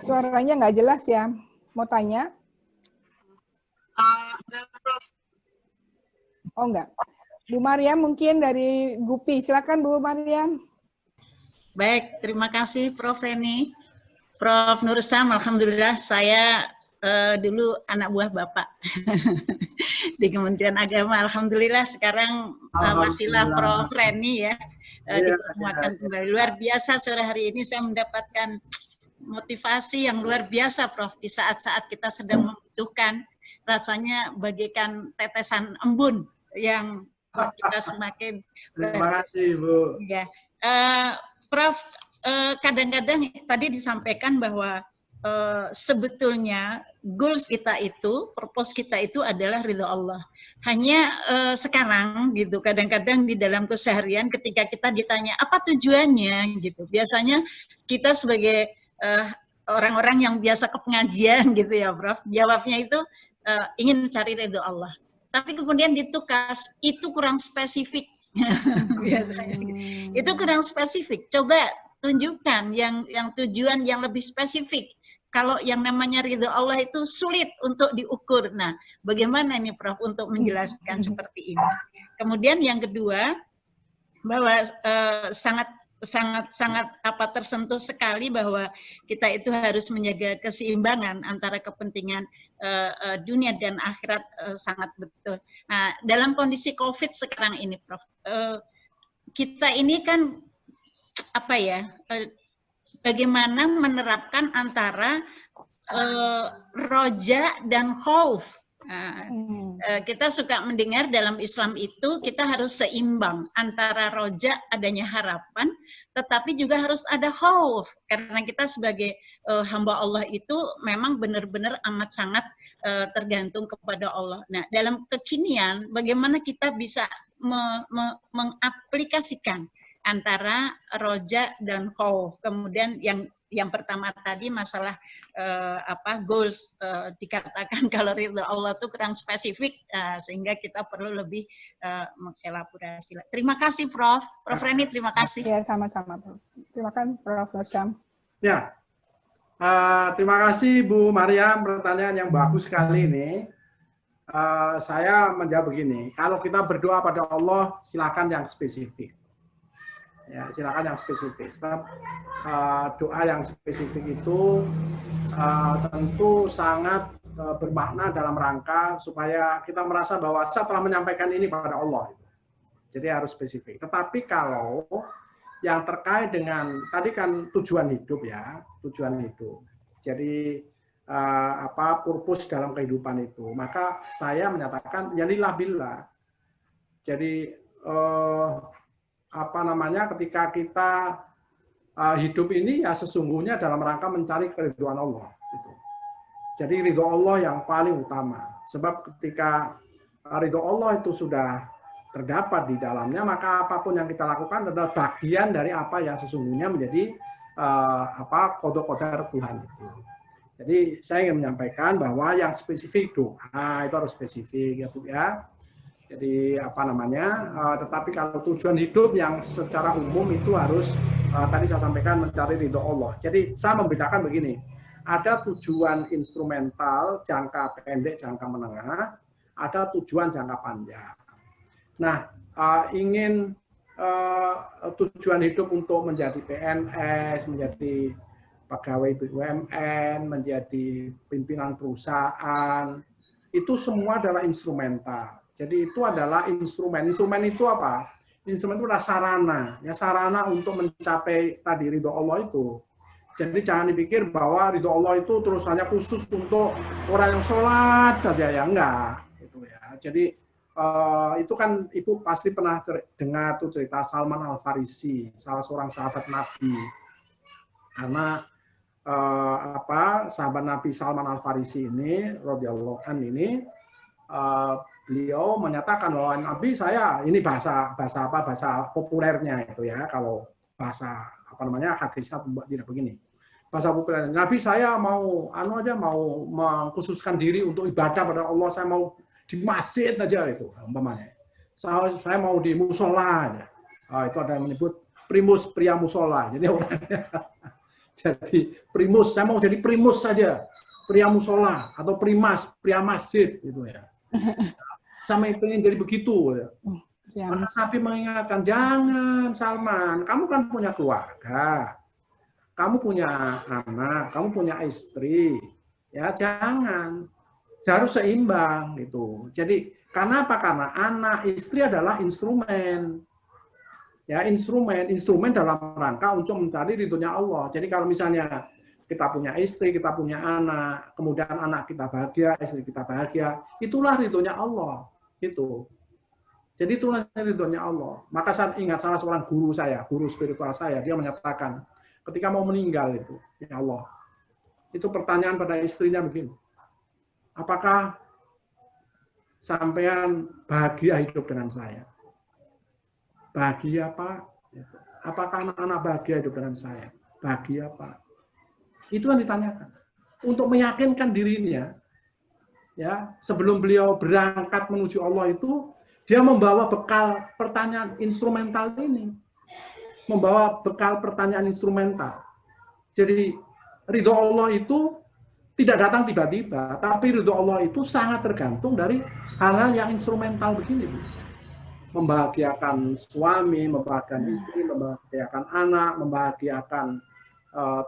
B: Suaranya nggak jelas ya. Mau tanya?
E: Prof.
B: Oh, enggak. Bu Mariam mungkin dari GUPI. Silakan Bu Mariam.
F: Baik, terima kasih Prof. Reni. Prof. Nursyam, alhamdulillah saya dulu anak buah Bapak di Kementerian Agama. Alhamdulillah sekarang wasilah Prof. Reni ya, dipertemukan kembali. Luar biasa sore hari ini saya mendapatkan motivasi yang luar biasa, Prof. Di saat-saat kita sedang membutuhkan, rasanya bagaikan tetesan embun yang kita semakin.
D: Terima kasih, Bu.
F: Ya, Prof. Kadang-kadang tadi disampaikan bahwa sebetulnya goals kita itu, purpose kita itu adalah ridho Allah. Hanya sekarang gitu, kadang-kadang di dalam keseharian ketika kita ditanya apa tujuannya gitu, biasanya kita sebagai orang-orang yang biasa ke pengajian gitu ya, Prof, jawabnya itu ingin mencari ridho Allah. Tapi kemudian ditukas, itu kurang spesifik. Biasanya itu kurang spesifik. Coba tunjukkan yang tujuan yang lebih spesifik. Kalau yang namanya ridho Allah itu sulit untuk diukur. Nah, bagaimana ini Prof untuk menjelaskan seperti ini? Kemudian yang kedua, bahwa sangat sangat tersentuh sekali bahwa kita itu harus menjaga keseimbangan antara kepentingan dunia dan akhirat, sangat betul. Nah, dalam kondisi COVID sekarang ini, Prof, kita ini kan bagaimana menerapkan antara roja dan khauf. Kita suka mendengar dalam Islam itu kita harus seimbang antara roja, adanya harapan, tetapi juga harus ada khauf, karena kita sebagai hamba Allah itu memang benar-benar amat sangat tergantung kepada Allah. Nah, dalam kekinian bagaimana kita bisa mengaplikasikan antara roja dan khauf. Kemudian yang pertama tadi masalah goals, dikatakan kalau ridho Allah itu kurang spesifik, sehingga kita perlu lebih mengelaborasi. Terima kasih Prof. Prof Reni, terima kasih.
B: Ya, sama-sama Prof. Terima kasih Prof. Syam.
D: Ya, terima kasih Bu Mariam, pertanyaan yang bagus sekali ini. Saya menjawab begini, kalau kita berdoa pada Allah, silakan yang spesifik. Ya, silakan yang spesifik. Sebab doa yang spesifik itu tentu sangat bermakna dalam rangka supaya kita merasa bahwa saya telah menyampaikan ini pada Allah. Jadi harus spesifik. Tetapi kalau yang terkait dengan tadi kan tujuan hidup ya, tujuan hidup. Jadi purpose dalam kehidupan itu. Maka saya menyatakan ya lillah billah. Jadi ketika kita hidup ini ya sesungguhnya dalam rangka mencari keridhaan Allah. Gitu. Jadi ridho Allah yang paling utama. Sebab ketika ridho Allah itu sudah terdapat di dalamnya, maka apapun yang kita lakukan adalah bagian dari apa yang sesungguhnya menjadi qada qadar Tuhan itu. Jadi saya ingin menyampaikan bahwa yang spesifik doa itu harus spesifik ya Bu ya. Jadi tetapi kalau tujuan hidup yang secara umum itu harus tadi saya sampaikan mencari ridho Allah. Jadi saya membedakan begini, ada tujuan instrumental jangka pendek, jangka menengah, ada tujuan jangka panjang. Nah, ingin tujuan hidup untuk menjadi PNS, menjadi pegawai BUMN, menjadi pimpinan perusahaan, itu semua adalah instrumental. Jadi itu adalah instrumen. Instrumen itu apa? Instrumen itu adalah sarana. Ya, sarana untuk mencapai tadi ridho Allah itu. Jadi jangan dipikir bahwa ridho Allah itu terus hanya khusus untuk orang yang sholat saja, ya enggak. Gitu ya. Jadi itu kan Ibu pasti pernah dengar tuh cerita Salman Al-Farisi, salah seorang sahabat Nabi. Karena sahabat Nabi Salman Al-Farisi ini, radhiyallahu anhu ini, beliau menyatakan bahwa Nabi saya ini bahasa populernya itu ya, kalau bahasa hadisnya tidak begini. Bahasa populer, Nabi saya mau mau mengkhususkan diri untuk ibadah pada Allah, saya mau di masjid aja itu umpamanya. Saya mau di musola aja. Itu ada yang menyebut primus pria musola. Jadi orangnya jadi primus, saya mau jadi primus saja, pria musola atau primas, pria masjid gitu ya. Sama pengen jadi begitu. Ya. Nabi mengingatkan, jangan Salman, kamu kan punya keluarga, kamu punya anak, kamu punya istri, ya jangan, harus seimbang gitu. Jadi karena apa? Karena anak istri adalah instrumen, ya instrumen dalam rangka untuk mencari ridhonya Allah. Jadi kalau misalnya kita punya istri, kita punya anak, kemudian anak kita bahagia, istri kita bahagia, itulah ridhonya Allah. Itu. Jadi itulah ridhonya Allah. Maka saya ingat salah seorang guru saya, guru spiritual saya, dia menyatakan, ketika mau meninggal itu, ya Allah, itu pertanyaan pada istrinya begini, apakah sampean bahagia hidup dengan saya? Bahagia Pak? Apakah anak-anak bahagia hidup dengan saya? Bahagia Pak? Itu yang ditanyakan. Untuk meyakinkan dirinya, ya sebelum beliau berangkat menuju Allah itu, dia membawa bekal pertanyaan instrumental ini. Membawa bekal pertanyaan instrumental. Jadi ridho Allah itu tidak datang tiba-tiba, tapi ridho Allah itu sangat tergantung dari hal-hal yang instrumental begini. membahagiakan suami, membahagiakan istri, membahagiakan anak, membahagiakan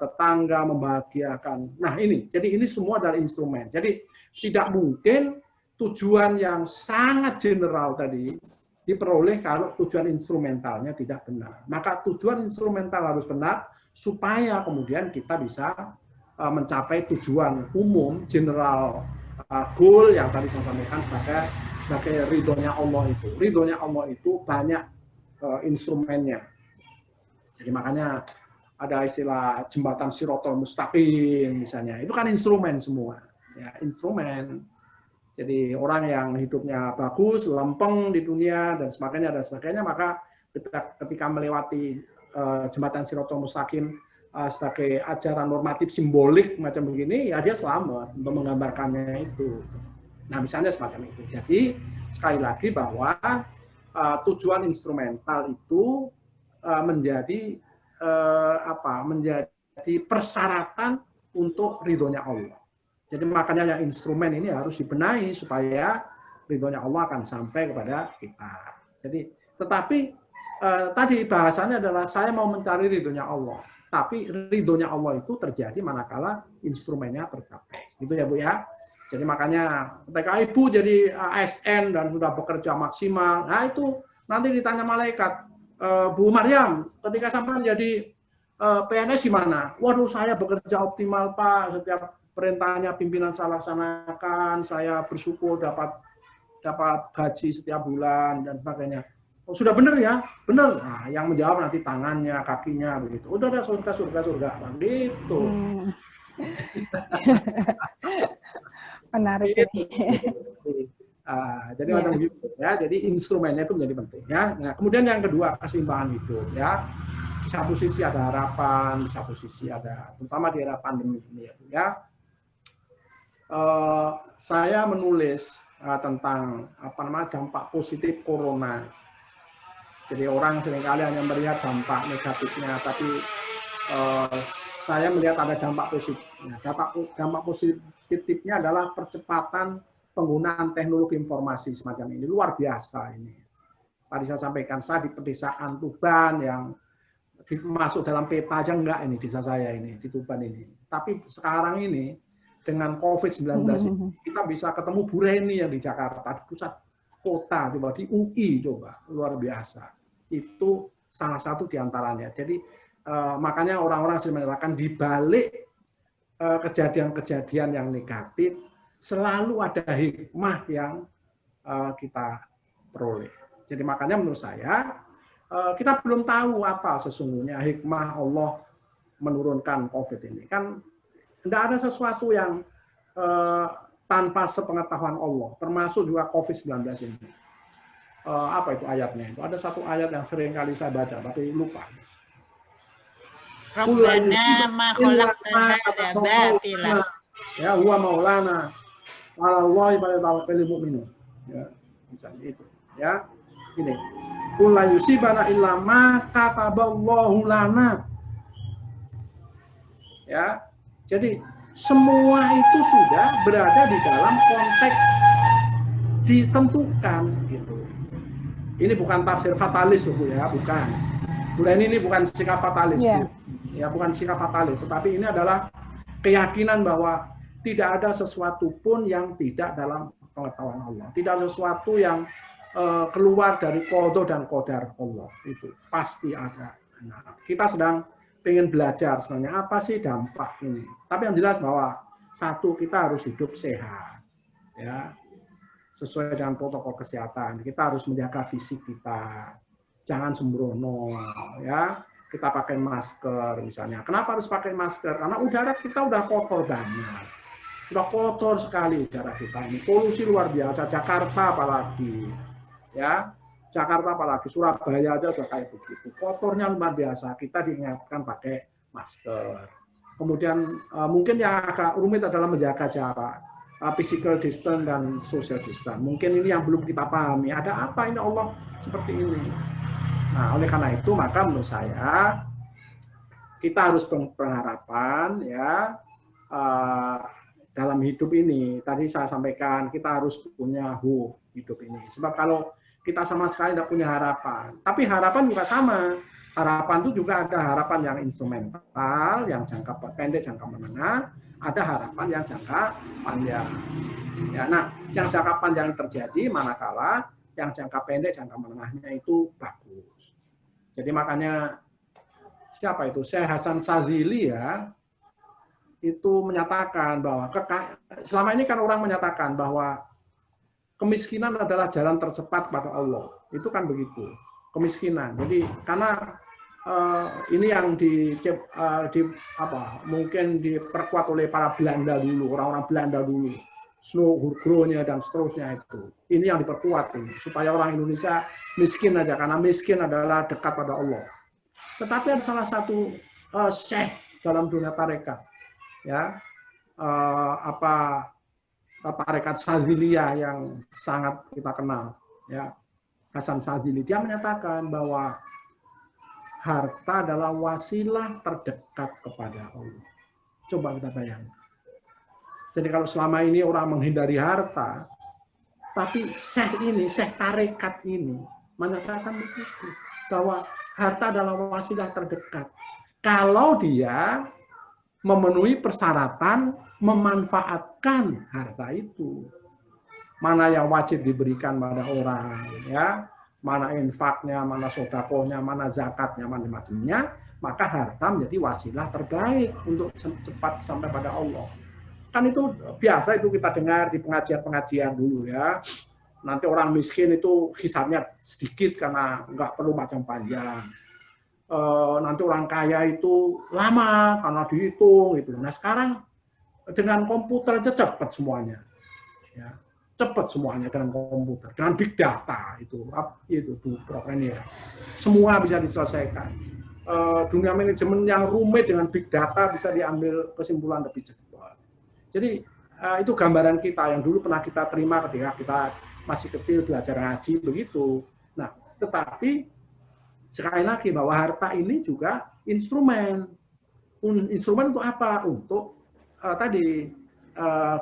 D: tetangga, membahagiakan. Nah ini, jadi ini semua adalah instrumen. Jadi tidak mungkin tujuan yang sangat general tadi diperoleh kalau tujuan instrumentalnya tidak benar. Maka tujuan instrumental harus benar supaya kemudian kita bisa mencapai tujuan umum, general goal yang tadi saya sampaikan sebagai ridhonya Allah itu. Ridhonya Allah itu banyak instrumennya. Jadi makanya ada istilah jembatan Shirathul Mustaqim misalnya. Itu kan instrumen semua. Ya, instrumen. Jadi orang yang hidupnya bagus, lempeng di dunia dan sebagainya, maka ketika melewati jembatan Shirathul Mustaqim sebagai ajaran normatif simbolik macam begini, ya dia selamat untuk menggambarkannya itu. Nah, misalnya semacam itu. Jadi sekali lagi bahwa tujuan instrumental itu menjadi persyaratan untuk ridhonya Allah. Jadi makanya yang instrumen ini harus dibenahi supaya ridhonya Allah akan sampai kepada kita. Jadi, tetapi tadi bahasanya adalah saya mau mencari ridhonya Allah. Tapi ridhonya Allah itu terjadi manakala instrumennya tercapai. Gitu ya Bu ya. Jadi makanya ketika Ibu jadi ASN dan sudah bekerja maksimal, nah itu nanti ditanya malaikat, Bu Maryam, ketika sampai menjadi PNS gimana? Waduh, saya bekerja optimal Pak, setiap perintahnya pimpinan saya laksanakan, saya bersyukur dapat gaji setiap bulan dan sebagainya. Oh, sudah benar ya? Benar. Nah, yang menjawab nanti tangannya, kakinya begitu. Udah ada surga, begitu.
B: Menarik ini.
D: Jadi macam gitu ya. Jadi instrumennya itu menjadi penting ya. Nah, kemudian yang kedua, keseimbangan hidup ya. Di satu sisi ada harapan, di satu sisi ada, terutama di era pandemi ini ya. Saya menulis tentang dampak positif corona. Jadi orang seringkali hanya melihat dampak negatifnya, tapi saya melihat ada dampak positifnya. Dampak positifnya adalah percepatan penggunaan teknologi informasi semacam ini. Luar biasa ini. Tadi saya sampaikan, saya di pedesaan Tuban yang masuk dalam peta aja enggak ini desa saya ini, di Tuban ini. Tapi sekarang ini, dengan COVID-19 ini, kita bisa ketemu Bu Reni yang di Jakarta, di pusat kota, coba di UI, coba. Luar biasa. Itu salah satu diantaranya. Jadi, makanya orang-orang sering menyatakan di balik kejadian-kejadian yang negatif, selalu ada hikmah yang kita peroleh. Jadi makanya menurut saya, kita belum tahu apa sesungguhnya hikmah Allah menurunkan COVID ini. Kan tidak ada sesuatu yang tanpa sepengetahuan Allah, termasuk juga COVID-19 ini. Apa itu ayatnya? Itu ada satu ayat yang sering kali saya baca, tapi lupa.
F: Rabbana ma khalaqta hadza batila.
D: Ya, huwa maulana. Walallahi falyatawakkalul mu'minun. Ya, misalnya itu. Ya, ini. Qul la yusibana illa ma kataballahu lana. Ya. Jadi semua itu sudah berada di dalam konteks ditentukan gitu. Ini bukan tafsir fatalis Bu ya, bukan. Bulan ini bukan sikap fatalis. Yeah. Ya, bukan sikap fatalis, tetapi ini adalah keyakinan bahwa tidak ada sesuatu pun yang tidak dalam pengetahuan Allah. Tidak ada sesuatu yang keluar dari qada dan qadar Allah. Itu pasti ada. Nah, kita sedang ingin belajar sebenarnya apa sih dampak ini. Tapi yang jelas bahwa satu, kita harus hidup sehat. Ya. Sesuai dengan protokol kesehatan. Kita harus menjaga fisik kita. Jangan sembrono, ya. Kita pakai masker misalnya. Kenapa harus pakai masker? Karena udara kita udah kotor banget. Udah kotor sekali udara kita ini. Polusi luar biasa. Jakarta apalagi. Ya, Jakarta apalagi. Surabaya aja udah kayak begitu. Kotornya luar biasa. Kita diingatkan pakai masker. Kemudian mungkin yang agak rumit adalah menjaga jarak. Physical distance dan social distance. Mungkin ini yang belum kita pahami. Ada apa ini Allah seperti ini? Nah, oleh karena itu maka menurut saya kita harus berharapan ya dalam hidup ini. Tadi saya sampaikan kita harus punya hope hidup ini. Sebab kalau kita sama sekali tidak punya harapan. Tapi harapan juga sama. Harapan itu juga ada harapan yang instrumental, yang jangka pendek, jangka menengah, ada harapan yang jangka panjang. Ya, nah, yang jangka panjang terjadi manakala yang jangka pendek, jangka menengahnya itu bagus. Jadi makanya siapa itu? Syekh Hasan Sadzili ya, itu menyatakan bahwa selama ini kan orang menyatakan bahwa kemiskinan adalah jalan tercepat kepada Allah. Itu kan begitu. Kemiskinan. Jadi karena ini yang mungkin diperkuat oleh para Belanda dulu, orang-orang Belanda dulu, Slow-Gronya dan seterusnya itu. Ini yang diperkuat ini, supaya orang Indonesia miskin aja, karena miskin adalah dekat pada Allah. Tetapi ada salah satu syekh dalam dunia tarekat, ya, tarekat Sadziliyah yang sangat kita kenal, ya, Hasan Sadzili, dia menyatakan bahwa harta adalah wasilah terdekat kepada Allah. Coba kita bayangkan. Jadi kalau selama ini orang menghindari harta, tapi syekh tarekat ini menyatakan begitu, bahwa harta adalah wasilah terdekat. Kalau dia memenuhi persyaratan memanfaatkan harta itu. Mana yang wajib diberikan pada orang, ya, mana infaknya, mana sodakohnya, mana zakatnya, mana macamnya, maka harta menjadi wasilah terbaik untuk cepat sampai pada Allah. Kan itu biasa itu kita dengar di pengajian-pengajian dulu ya. Nanti orang miskin itu hisabnya sedikit karena nggak perlu macam panjang. Nanti orang kaya itu lama karena dihitung gitu. Nah sekarang dengan komputer aja cepat semuanya. Ya. Cepat semuanya dengan komputer, dengan big data itu programnya. Semua bisa diselesaikan. Dunia manajemen yang rumit dengan big data bisa diambil kesimpulan lebih cepat. Jadi itu gambaran kita yang dulu pernah kita terima ketika kita masih kecil belajar ngaji begitu. Nah, tetapi sekali lagi bahwa harta ini juga instrumen. Instrumen untuk apa? Untuk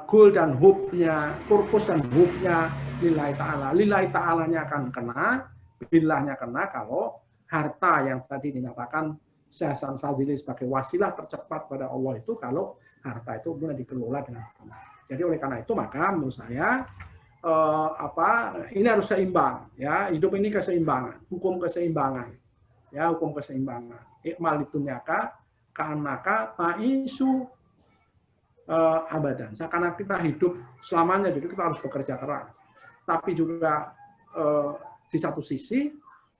D: goal dan hope-nya, purpose dan hope-nya lillahi ta'ala. Lillahi ta'alanya akan kena, billahnya kena kalau harta yang tadi dinyatakan Syekh Hasan Sadzili sebagai wasilah tercepat pada Allah itu kalau harta itu benar dikelola dengan benar. Jadi oleh karena itu maka menurut saya ini harus seimbang ya, hidup ini keseimbangan, hukum keseimbangan. Ya, hukum keseimbangan. Ikmal dunyaka ka'annaka ta'isu abadan. Karena kita hidup selamanya, jadi kita harus bekerja keras. Tapi juga di satu sisi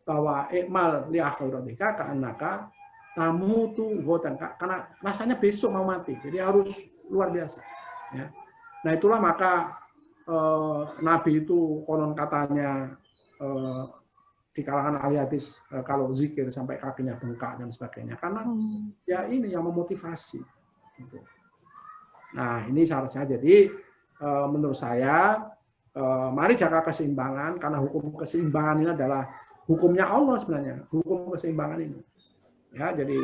D: bahwa ikmal li akhiratika ka'annaka tamutu ghadan, karena rasanya besok mau mati. Jadi harus luar biasa. Ya. Nah itulah maka Nabi itu konon katanya di kalangan ahli hadis kalau zikir sampai kakinya bengkak dan sebagainya. Karena ya ini yang memotivasi. Gitu. Nah, ini seharusnya jadi menurut saya mari jaga keseimbangan karena hukum keseimbangan ini adalah hukumnya Allah sebenarnya, hukum keseimbangan ini. Ya, jadi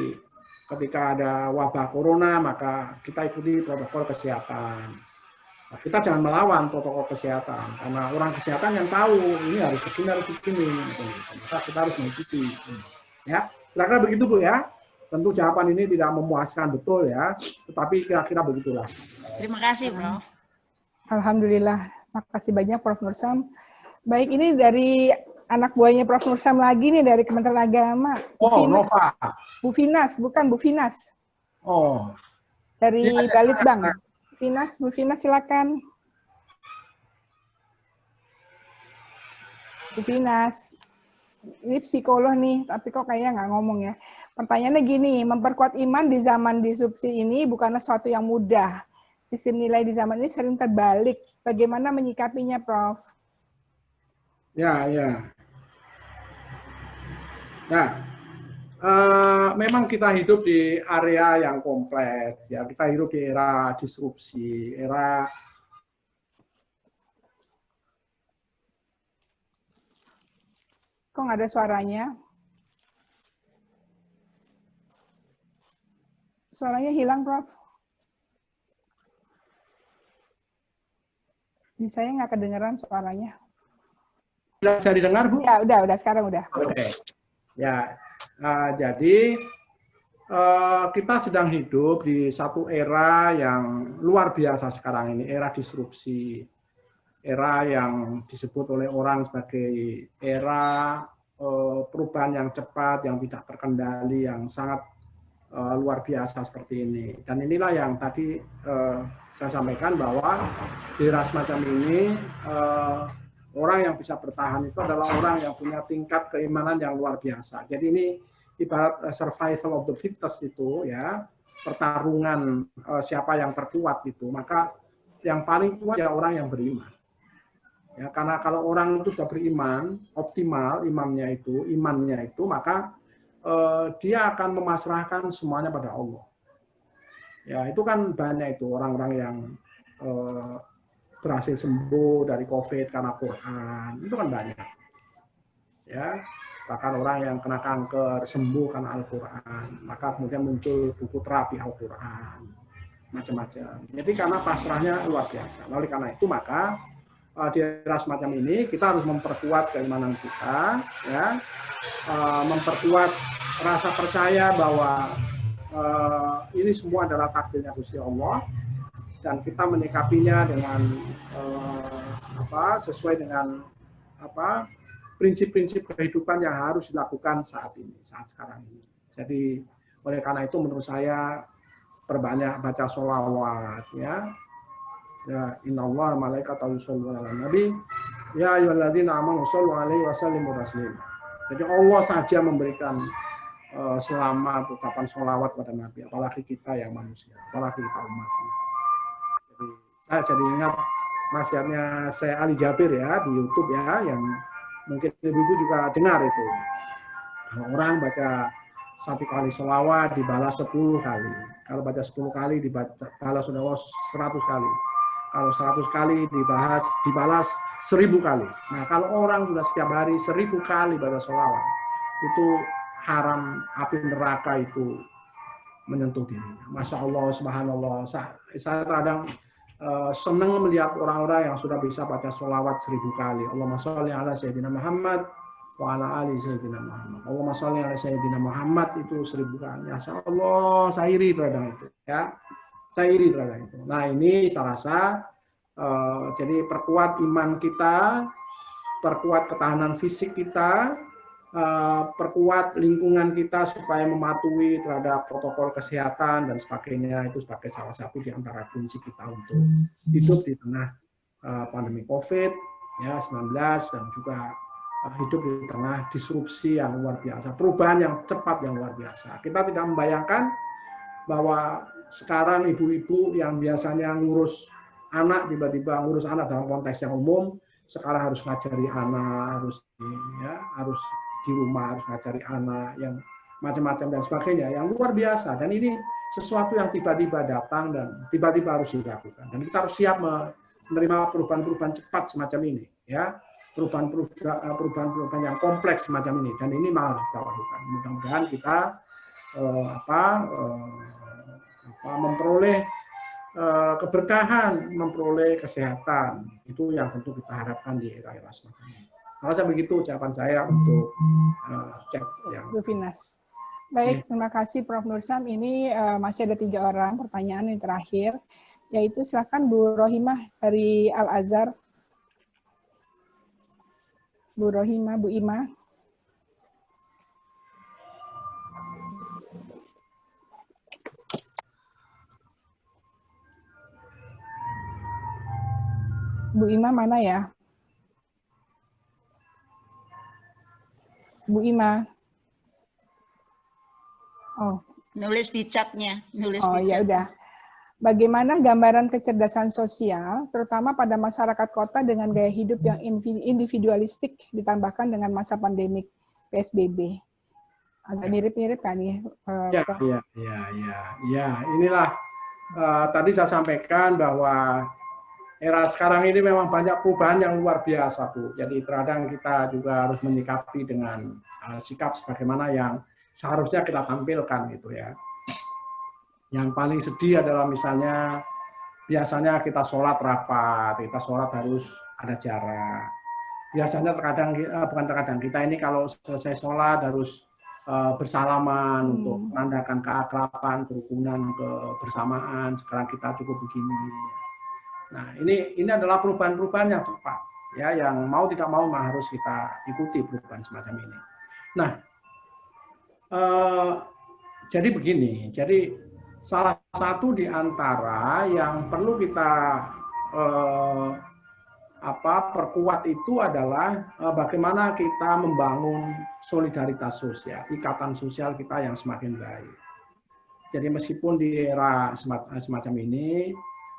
D: ketika ada wabah corona maka kita ikuti protokol kesehatan. Nah, kita jangan melawan protokol kesehatan karena orang kesehatan yang tahu ini harus begini. Maka kita harus mengikuti. Ya, kira-kira begitu Bu ya. Tentu jawaban ini tidak memuaskan betul ya, tetapi kira-kira begitulah.
F: Terima kasih, Prof.
B: Alhamdulillah, makasih banyak Prof. Nursam. Baik, ini dari anak buahnya Prof. Nursam lagi nih dari Kementerian Agama.
D: Oh, Nova.
B: Bu Finas, bukan Bu Finas.
D: Oh.
B: Dari
D: Ya,
B: Balitbang. Bu Finas silakan. Bu Finas. Ini psikolog nih, tapi kok kayaknya nggak ngomong ya. Pertanyaannya gini, memperkuat iman di zaman disrupsi ini bukanlah sesuatu yang mudah. Sistem nilai di zaman ini sering terbalik. Bagaimana menyikapinya, Prof?
D: Ya. Nah, memang kita hidup di area yang kompleks. Ya, kita hidup di era disrupsi, era
B: kok nggak ada suaranya? Suaranya hilang, Prof. Di saya nggak kedengeran suaranya.
D: Sudah bisa didengar, Bu?
B: Ya, udah sekarang udah.
D: Oke. Ya, jadi kita sedang hidup di satu era yang luar biasa sekarang ini, era disrupsi, era yang disebut oleh orang sebagai era perubahan yang cepat, yang tidak terkendali, yang sangat luar biasa seperti ini. Dan inilah yang tadi saya sampaikan bahwa di era semacam ini orang yang bisa bertahan itu adalah orang yang punya tingkat keimanan yang luar biasa. Jadi ini ibarat survival of the fittest itu ya, pertarungan siapa yang terkuat itu. Maka yang paling kuat ya orang yang beriman. Ya, karena kalau orang itu sudah beriman, optimal imannya itu, maka dia akan memasrahkan semuanya pada Allah. Ya, itu kan banyak itu orang-orang yang berhasil sembuh dari COVID karena Quran, itu kan banyak. Ya, bahkan orang yang kena kanker sembuh karena Al-Quran, maka kemudian muncul buku terapi Al-Quran, macam-macam. Jadi karena pasrahnya luar biasa. Oleh karena itu maka di era semacam ini kita harus memperkuat keimanan kita, ya, memperkuat rasa percaya bahwa ini semua adalah takdirnya Gusti Allah. Dan kita menyikapinya dengan sesuai dengan prinsip-prinsip kehidupan yang harus dilakukan saat sekarang ini. Jadi oleh karena itu menurut saya perbanyak baca sholawat, ya. Ya, innallaha malaikatahu yusholluna 'alan nabi ya ayyuhalladzina amanu shollu 'alaihi wa sallimu taslima. Jadi Allah saja memberikan selamat ucapan sholawat pada Nabi, apalagi kita yang manusia, apalagi kita umatnya. Saya jadi ingat nasihatnya saya Ali Jabir ya di YouTube ya, yang mungkin ibu-ibu juga dengar itu. Kalau orang baca 1 kali sholawat dibalas 10 kali. Kalau baca 10 kali dibalas 100 kali. Kalau 100 kali dibalas 1000 kali. Nah, kalau orang sudah setiap hari 1000 kali baca sholawat, itu haram api neraka itu menyentuh dirinya. Masya Allah, subhanallah. Saya kadang senang melihat orang-orang yang sudah bisa baca sholawat 1000 kali. Allahumma sholli ala Sayyidina Muhammad wa ala ali Sayyidina Muhammad. Allahumma sholli ala Sayyidina Muhammad itu 1000 kali. Masya Allah, saya iri terhadap itu. Ya, saya iri terhadap itu. Nah, ini saya rasa jadi perkuat iman kita, perkuat ketahanan fisik kita, perkuat lingkungan kita supaya mematuhi terhadap protokol kesehatan dan sebagainya, itu sebagai salah satu di antara kunci kita untuk hidup di tengah pandemi COVID-19 dan juga hidup di tengah disrupsi yang luar biasa, perubahan yang cepat yang luar biasa. Kita tidak membayangkan bahwa sekarang ibu-ibu yang biasanya ngurus anak, tiba-tiba ngurus anak dalam konteks yang umum, sekarang harus ngajari anak, harus di rumah, harus ngajari anak, yang macam-macam dan sebagainya, yang luar biasa. Dan ini sesuatu yang tiba-tiba datang dan tiba-tiba harus dilakukan. Dan kita harus siap menerima perubahan-perubahan cepat semacam ini, ya, perubahan-perubahan yang kompleks semacam ini. Dan ini malah harus kita lakukan. Mudah-mudahan kita memperoleh keberkahan, memperoleh kesehatan. Itu yang tentu kita harapkan di era-era semacam ini. Maka begitu ucapan saya untuk chat yang
B: Bu Finas. Baik, terima kasih Prof. Nursam. Ini masih ada 3 orang pertanyaan yang terakhir, yaitu silakan Bu Rohimah dari Al-Azhar. Bu Rohimah, Bu Ima. Bu Ima mana ya? Bu Ima. Oh.
F: Nulis di chatnya.
B: Ya udah. Bagaimana gambaran kecerdasan sosial, terutama pada masyarakat kota dengan gaya hidup yang individualistik ditambahkan dengan masa pandemik PSBB? Agak mirip-mirip kan ya?
D: Ya. Inilah tadi saya sampaikan bahwa era sekarang ini memang banyak perubahan yang luar biasa, Bu. Jadi terkadang kita juga harus menyikapi dengan sikap sebagaimana yang seharusnya kita tampilkan gitu ya. Yang paling sedih adalah misalnya biasanya kita sholat rapat, kita sholat harus ada jarak. biasanya bukan terkadang kita ini kalau selesai sholat harus bersalaman untuk menandakan keakraban, kerukunan, kebersamaan. Sekarang kita cukup begini. Nah, ini adalah perubahan-perubahan yang cepat, ya, yang mau tidak mau harus kita ikuti perubahan semacam ini. Nah, jadi begini. Jadi salah satu di antara yang perlu kita perkuat itu adalah bagaimana kita membangun solidaritas sosial, ikatan sosial kita yang semakin baik. Jadi meskipun di era semacam ini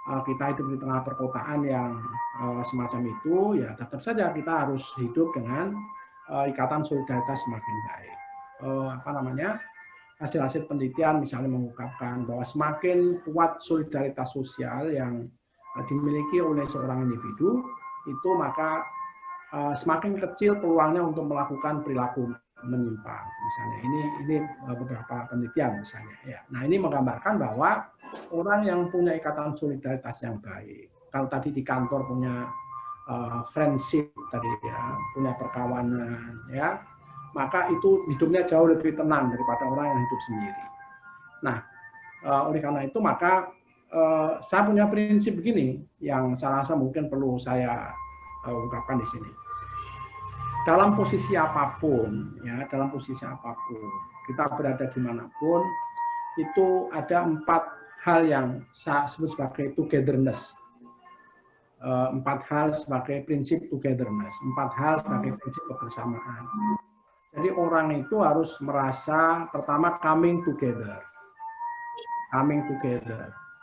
D: kita hidup di tengah perkotaan yang semacam itu, ya tetap saja kita harus hidup dengan ikatan solidaritas semakin baik. Hasil-hasil penelitian misalnya mengungkapkan bahwa semakin kuat solidaritas sosial yang dimiliki oleh seorang individu, itu maka semakin kecil peluangnya untuk melakukan perilaku menyimpang. Misalnya ini beberapa penelitian misalnya. Ya. Nah, ini menggambarkan bahwa orang yang punya ikatan solidaritas yang baik, kalau tadi di kantor punya friendship tadi ya, punya perkawanan ya, maka itu hidupnya jauh lebih tenang daripada orang yang hidup sendiri. Nah, oleh karena itu maka saya punya prinsip begini yang saya rasa mungkin perlu saya ungkapkan di sini. Dalam posisi apapun, ya, dalam posisi apapun, kita berada dimanapun, itu ada 4 hal yang saya sebut sebagai togetherness. 4 hal sebagai prinsip togetherness, 4 hal sebagai prinsip kebersamaan. Jadi orang itu harus merasa pertama coming together.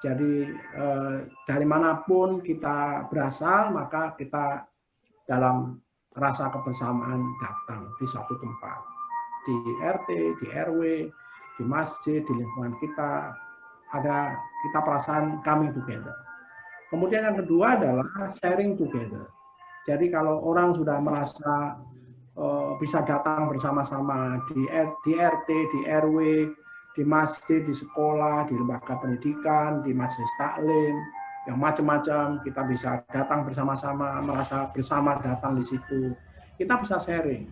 D: Jadi dari manapun kita berasal, maka kita dalam rasa kebersamaan datang di suatu tempat. Di RT, di RW, di masjid, di lingkungan kita, kita perasaan coming together. Kemudian yang kedua adalah sharing together. Jadi kalau orang sudah merasa bisa datang bersama-sama di RT, di RW, di masjid, di sekolah, di lembaga pendidikan, di majelis taklim, yang macam-macam, kita bisa datang bersama-sama, merasa bersama datang di situ. Kita bisa sharing.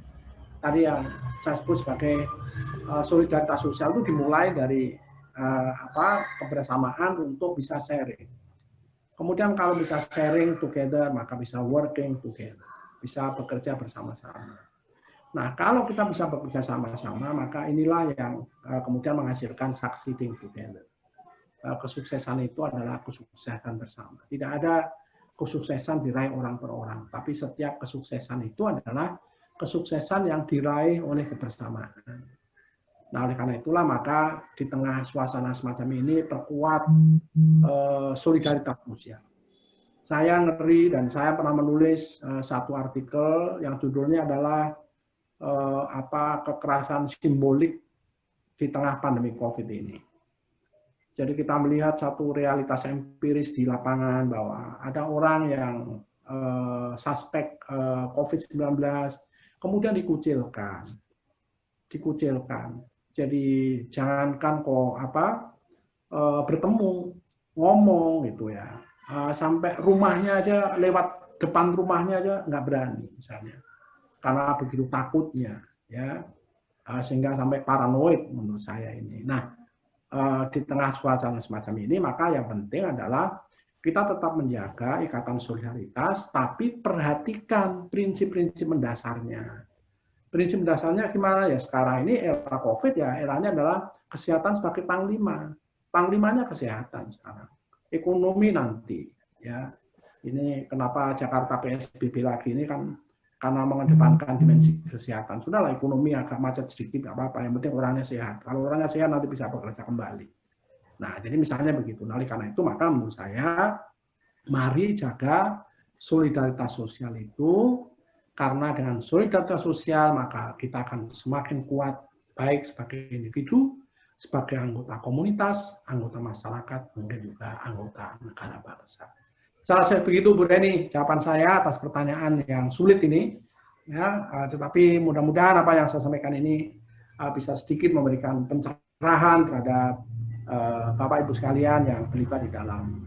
D: Tadi yang saya sebut sebagai solidaritas sosial itu dimulai dari kebersamaan untuk bisa sharing. Kemudian kalau bisa sharing together, maka bisa working together, bisa bekerja bersama-sama. Nah, kalau kita bisa bekerja sama-sama, maka inilah yang kemudian menghasilkan succeeding together. Kesuksesan itu adalah kesuksesan bersama. Tidak ada kesuksesan diraih orang per orang, tapi setiap kesuksesan itu adalah kesuksesan yang diraih oleh kebersamaan. Nah, oleh karena itulah maka di tengah suasana semacam ini perkuat solidaritas sosial. Saya ngeri dan saya pernah menulis satu artikel yang judulnya adalah kekerasan simbolik di tengah pandemi COVID ini. Jadi kita melihat satu realitas empiris di lapangan bahwa ada orang yang suspek COVID-19 kemudian dikucilkan. Jadi jangankan bertemu, ngomong gitu ya, sampai rumahnya aja, lewat depan rumahnya aja nggak berani misalnya. Karena begitu takutnya, ya, sehingga sampai paranoid menurut saya ini. Nah, di tengah suasana semacam ini, maka yang penting adalah kita tetap menjaga ikatan solidaritas, tapi perhatikan prinsip-prinsip mendasarnya. Prinsip mendasarnya gimana ya? Sekarang ini era COVID ya, eranya adalah kesehatan sebagai panglima. Panglimanya kesehatan sekarang. Ekonomi nanti, ya. Ini kenapa Jakarta PSBB lagi ini kan karena mengedepankan dimensi kesehatan. Sudahlah ekonomi agak macet sedikit, nggak apa-apa. Yang penting orangnya sehat. Kalau orangnya sehat nanti bisa bekerja kembali. Nah, jadi misalnya begitu. Nah, oleh karena itu maka menurut saya mari jaga solidaritas sosial itu, karena dengan solidaritas sosial maka kita akan semakin kuat baik sebagai individu, sebagai anggota komunitas, anggota masyarakat, mungkin juga anggota negara bangsa. Saya rasa begitu Bu Reni, jawaban saya atas pertanyaan yang sulit ini. Ya, tetapi mudah-mudahan apa yang saya sampaikan ini bisa sedikit memberikan pencerahan terhadap Bapak Ibu sekalian yang terlibat di dalam.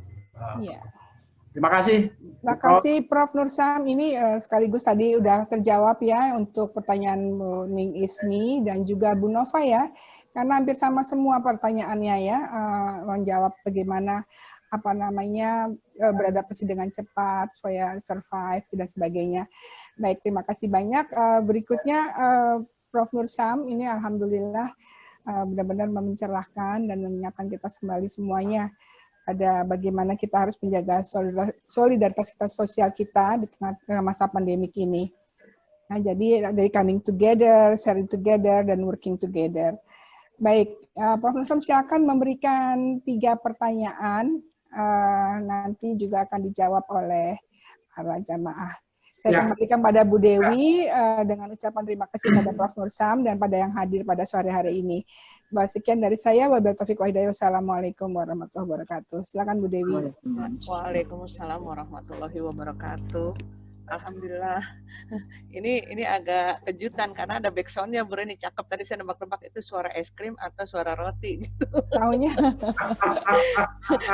D: Terima kasih.
B: Terima kasih Prof. Nursam. Ini sekaligus tadi udah terjawab ya untuk pertanyaan Bu Ning Ismi dan juga Bu Nova ya. Karena hampir sama semua pertanyaannya ya, menjawab bagaimana beradaptasi dengan cepat supaya survive dan sebagainya. Baik, terima kasih banyak. Berikutnya Prof. Nursam, ini alhamdulillah benar-benar mencerahkan dan mengingatkan kita kembali semuanya ada bagaimana kita harus menjaga solidaritas kita sosial kita di tengah masa pandemik ini. Nah, jadi dari coming together, sharing together, dan working together. Baik, Prof. Nursam silakan memberikan 3 pertanyaan, nanti juga akan dijawab oleh para jamaah. Saya kembalikan pada Bu Dewi dengan ucapan terima kasih pada Prof. Nursam dan pada yang hadir pada sore hari ini. Sekian dari saya. Wabillahi taufiq wal hidayah. Wassalamualaikum warahmatullahi wabarakatuh. Silakan Bu Dewi.
A: Waalaikumsalam warahmatullahi wabarakatuh. Alhamdulillah. Ini agak kejutan karena ada backsound-nya, Bu Reni. Cakep, tadi saya nebak-nebak itu suara es krim atau suara roti gitu.
B: Taunya.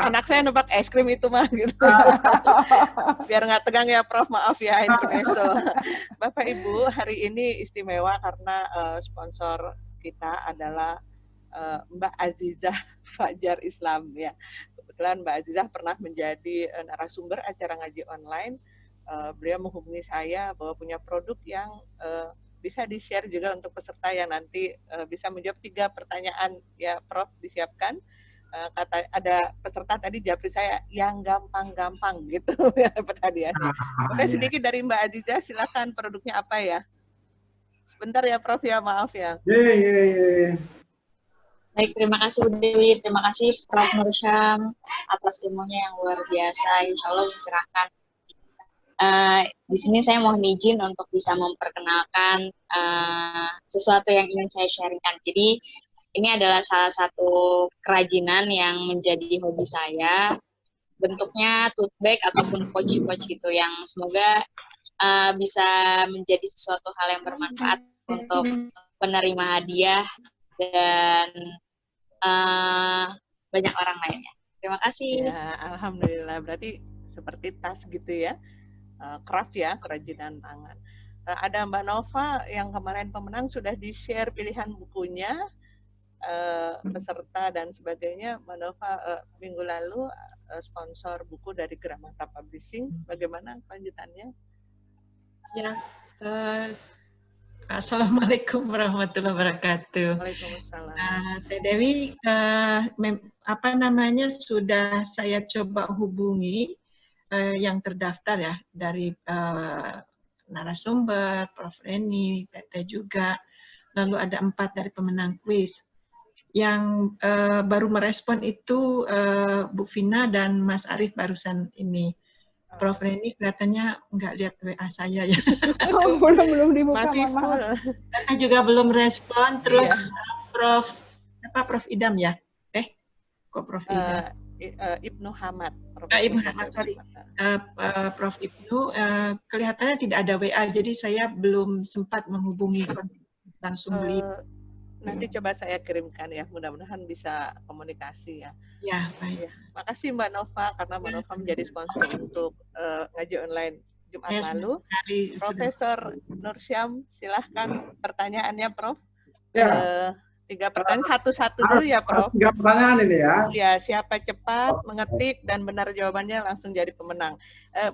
A: Anak saya nebak es krim itu mah gitu. Biar nggak tegang ya Prof, maaf ya intermezzo. Bapak Ibu, hari ini istimewa karena sponsor kita adalah Mbak Azizah Fajar Islam ya. Kebetulan Mbak Azizah pernah menjadi narasumber acara ngaji online. Beliau menghubungi saya bahwa punya produk yang bisa di-share juga untuk peserta yang nanti bisa menjawab 3 pertanyaan ya Prof, disiapkan. Kata ada peserta tadi jawab saya yang gampang-gampang gitu ya dapat hadiahnya. Oke, sedikit dari Mbak Azizah, silakan produknya apa ya? Sebentar ya Prof ya, maaf ya.
E: Baik, terima kasih Bu Dewi, terima kasih Prof. Nursam atas ilmunya yang luar biasa, insya Allah mencerahkan. Di sini saya mohon izin untuk bisa memperkenalkan sesuatu yang ingin saya sharingkan. Jadi ini adalah salah satu kerajinan yang menjadi hobi saya. Bentuknya tote bag ataupun pouch-pouch gitu yang semoga bisa menjadi sesuatu hal yang bermanfaat untuk penerima hadiah dan banyak orang lainnya. Terima kasih.
A: Ya, alhamdulillah. Berarti seperti tas gitu ya. Craft ya, kerajinan tangan. Ada Mbak Nova yang kemarin pemenang sudah di-share pilihan bukunya, peserta dan sebagainya. Mbak Nova minggu lalu sponsor buku dari Gramata Publishing. Bagaimana lanjutannya?
F: Ya, Assalamualaikum warahmatullahi wabarakatuh.
A: Waalaikumsalam.
F: Teh Dewi, sudah saya coba hubungi yang terdaftar ya dari narasumber, Prof. Reni, Teteh juga, lalu ada 4 dari pemenang kuis. Yang baru merespon itu Bu Vina dan Mas Arief barusan ini. Prof. Reni kelihatannya nggak lihat WA saya ya.
B: Oh, belum dibuka.
A: Masih full.
F: Teteh juga belum respon. Terus Prof. Idam ya? Kok Prof. Idam?
A: Ibnu Hamad.
F: Ibnu Hamad, sorry. Prof. Ibnu, kelihatannya tidak ada WA, jadi saya belum sempat menghubungi langsung beliau.
A: Nanti coba saya kirimkan ya, mudah-mudahan bisa komunikasi ya.
F: Ya, baik.
A: Ya, makasih Mbak Nova, karena Mbak Nova menjadi sponsor untuk ngaji online Jumat lalu. Profesor Nursam, silahkan pertanyaannya Prof.
D: Ya.
A: 3 pertanyaan, satu-satu dulu ya Prof.
D: 3 pertanyaan ini ya.
A: Ya, siapa cepat mengetik dan benar jawabannya langsung jadi pemenang.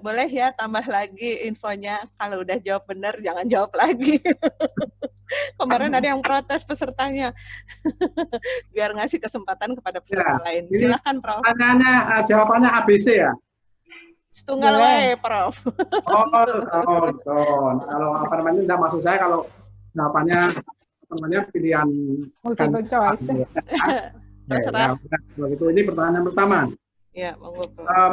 A: Boleh ya tambah lagi infonya, kalau udah jawab benar jangan jawab lagi. Kemarin ada yang protes pesertanya. Biar ngasih kesempatan kepada peserta lain. Silakan Prof.
D: Pertanyaannya, jawabannya ABC ya?
A: Setunggal wae Prof.
D: Kalau apa namanya tidak maksud saya kalau jawabannya pilihan
B: multiple choice.
D: Begitu. Ini pertanyaan pertama.
A: Ya, monggo.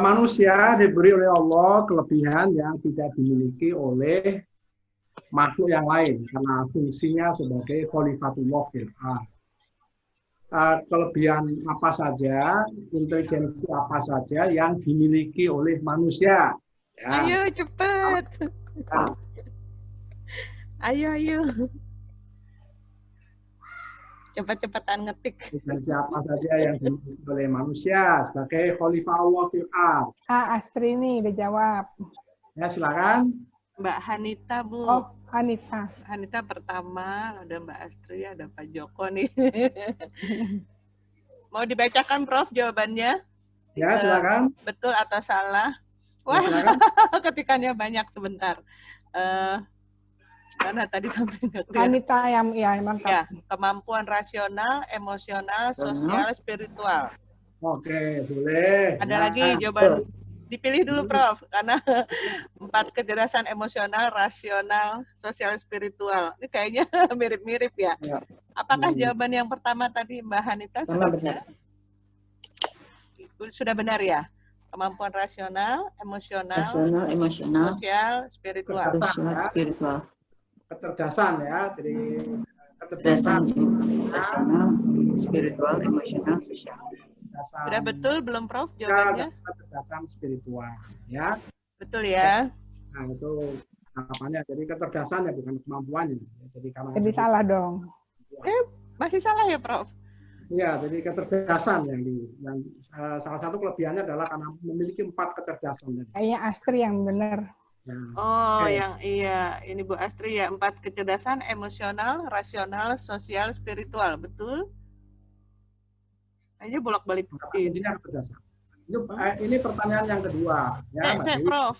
D: Manusia diberi oleh Allah kelebihan yang tidak dimiliki oleh makhluk yang lain karena fungsinya sebagai khalifatullah fil ardh. Kelebihan apa saja, intelijensi apa saja yang dimiliki oleh manusia? Ya.
A: Ayo cepat. Ayo. Cepat-cepatan ngetik.
D: Dan siapa saja yang dimiliki oleh manusia sebagai khalifah Allah fil ard.
B: Astri nih udah jawab.
D: Ya, silakan.
A: Mbak Hanita, Bu.
B: Oh, Hanita.
A: Hanita pertama, ada Mbak Astri, ada Pak Joko nih. Mau dibacakan, Prof, jawabannya?
D: Ya, silakan.
A: Betul atau salah? Wah,
D: Ya,
A: ketikannya banyak sebentar. Karena tadi sampai nggak clear.
B: Hanita yang ya mantap.
A: Ya, kemampuan rasional, emosional, sosial, spiritual.
D: Oke, boleh.
A: Ada lagi jawaban. Dipilih dulu, Prof, karena 4 kecerdasan emosional, rasional, sosial, spiritual. Ini kayaknya mirip-mirip ya. Apakah jawaban yang pertama tadi Mbak Hanita sudah benar? Sudah benar ya? Kemampuan rasional, emosional, sosial, spiritual.
D: Kecerdasan ya, jadi
G: kecerdasan rasional, spiritual, emosional, sosial.
A: Sudah betul belum, Prof, jawabannya?
D: Kecerdasan spiritual, ya.
A: Betul ya.
D: Nah, itu harapannya. Jadi kecerdasan ya, bukan kemampuan ini.
B: Jadi salah dong.
A: Masih salah ya, Prof?
D: Iya, jadi kecerdasan yang salah satu kelebihannya adalah karena memiliki 4 kecerdasan.
B: Kayaknya Astri yang benar.
D: Ya.
A: Oh, yang iya, ini Bu Astri ya, 4 kecerdasan emosional, rasional, sosial, spiritual, betul? Kayaknya bolak-balik
D: ini yang kecerdasan. Ini pertanyaan yang kedua. Ya,
A: saya Prof.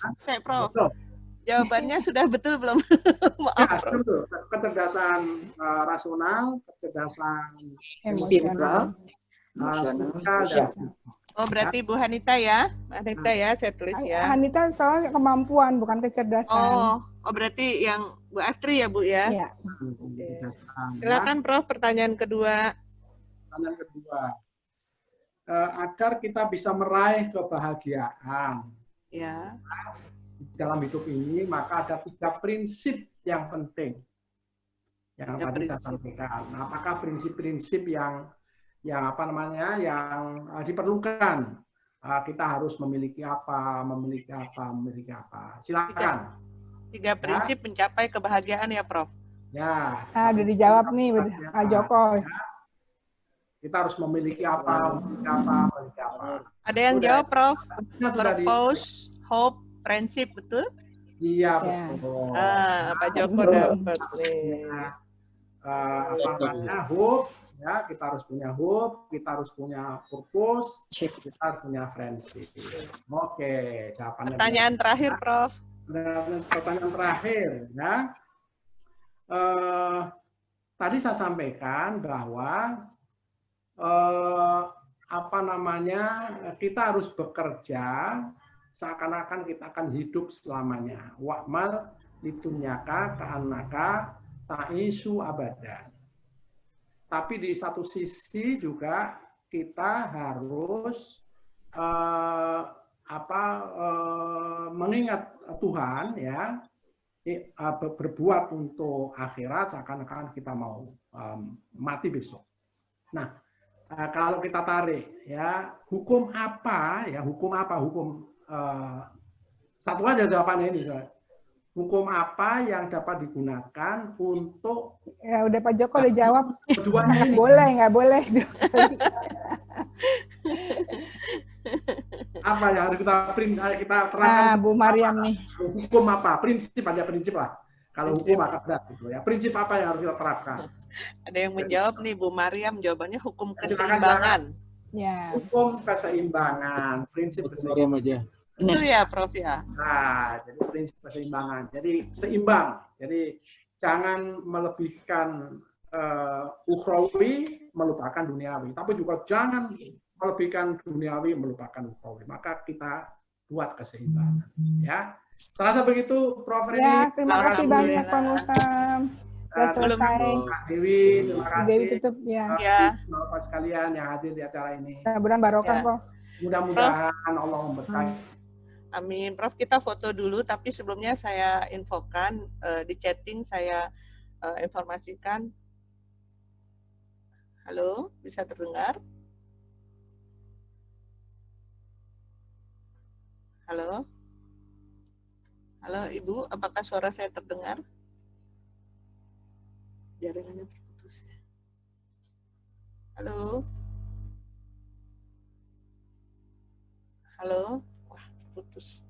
A: Jawabannya sudah betul belum? Maaf,
D: ya, betul. Kecerdasan rasional, kecerdasan
B: emosional,
D: sosial.
A: Oh, berarti Bu Hanita ya? Hanita ya, saya tulis ya.
B: Hanita soalnya kemampuan, bukan kecerdasan.
A: Oh, berarti yang Bu Astri ya, Bu ya?
B: Iya.
A: Silakan, Prof, pertanyaan kedua.
D: Pertanyaan kedua. Agar kita bisa meraih kebahagiaan
A: ya
D: dalam hidup ini, maka ada 3 prinsip yang penting yang tadi saya sampaikan. Nah, apakah prinsip-prinsip yang diperlukan? Kita harus memiliki apa? Silakan.
A: 3 prinsip mencapai kebahagiaan ya, Prof.
D: Ya.
B: Udah dijawab nih, Pak Joko.
D: Kita harus memiliki apa?
A: Ada yang jawab, Prof. Purpose, hope, prinsip, betul?
D: Iya, betul.
A: Pak Joko dapat nih.
D: Hope, ya, kita harus punya hope, kita harus punya purpose, kita harus punya friendship. Oke, jawabannya.
A: Pertanyaan terakhir, Prof.
D: Pertanyaan terakhir, ya. Tadi saya sampaikan bahwa kita harus bekerja seakan-akan kita akan hidup selamanya. Wa'mal litunyaka ka'annaka ta'isu abadan. Tapi di satu sisi juga kita harus mengingat Tuhan, ya, berbuat untuk akhirat seakan-akan kita mau mati besok. Nah, kalau kita tarik, ya, hukum satu aja jawabannya ini. Hukum apa yang dapat digunakan untuk...
B: Ya udah Pak Joko udah jawab.
D: Keduanya ini.
B: Boleh, nggak boleh.
D: Apa yang harus kita terangkan?
B: Bu Mariam nih.
D: Hukum apa? Prinsip lah. Kalau hukum agak berat gitu ya. Prinsip apa yang harus kita terapkan?
A: Ada yang menjawab nih, Bu Mariam, jawabannya hukum keseimbangan.
B: Ya.
D: Hukum keseimbangan, prinsip keseimbangan.
A: Itu ya, Prof ya.
D: Nah, jadi prinsip keseimbangan. Jadi seimbang. Jadi jangan melebihkan ukhrawi melupakan duniawi, tapi juga jangan melebihkan duniawi melupakan ukhrawi. Maka kita buat keseimbangan, ya. Serasa begitu, Prof.
B: Ya, terima kasih banyak, Pak Mustam. Sudah selesai.
D: Dewi, terima kasih.
B: Dewi tutup ya.
D: Bapak sekalian yang hadir di acara ini.
B: Mudah-mudahan barokah, Prof.
D: Mudah-mudahan Allah memberkahi.
A: Amin. Prof, kita foto dulu, tapi sebelumnya saya infokan, di chatting saya informasikan. Halo, bisa terdengar? Halo? Halo, Ibu, apakah suara saya terdengar? Jaringannya terputus. Halo. Halo. Wah, putus.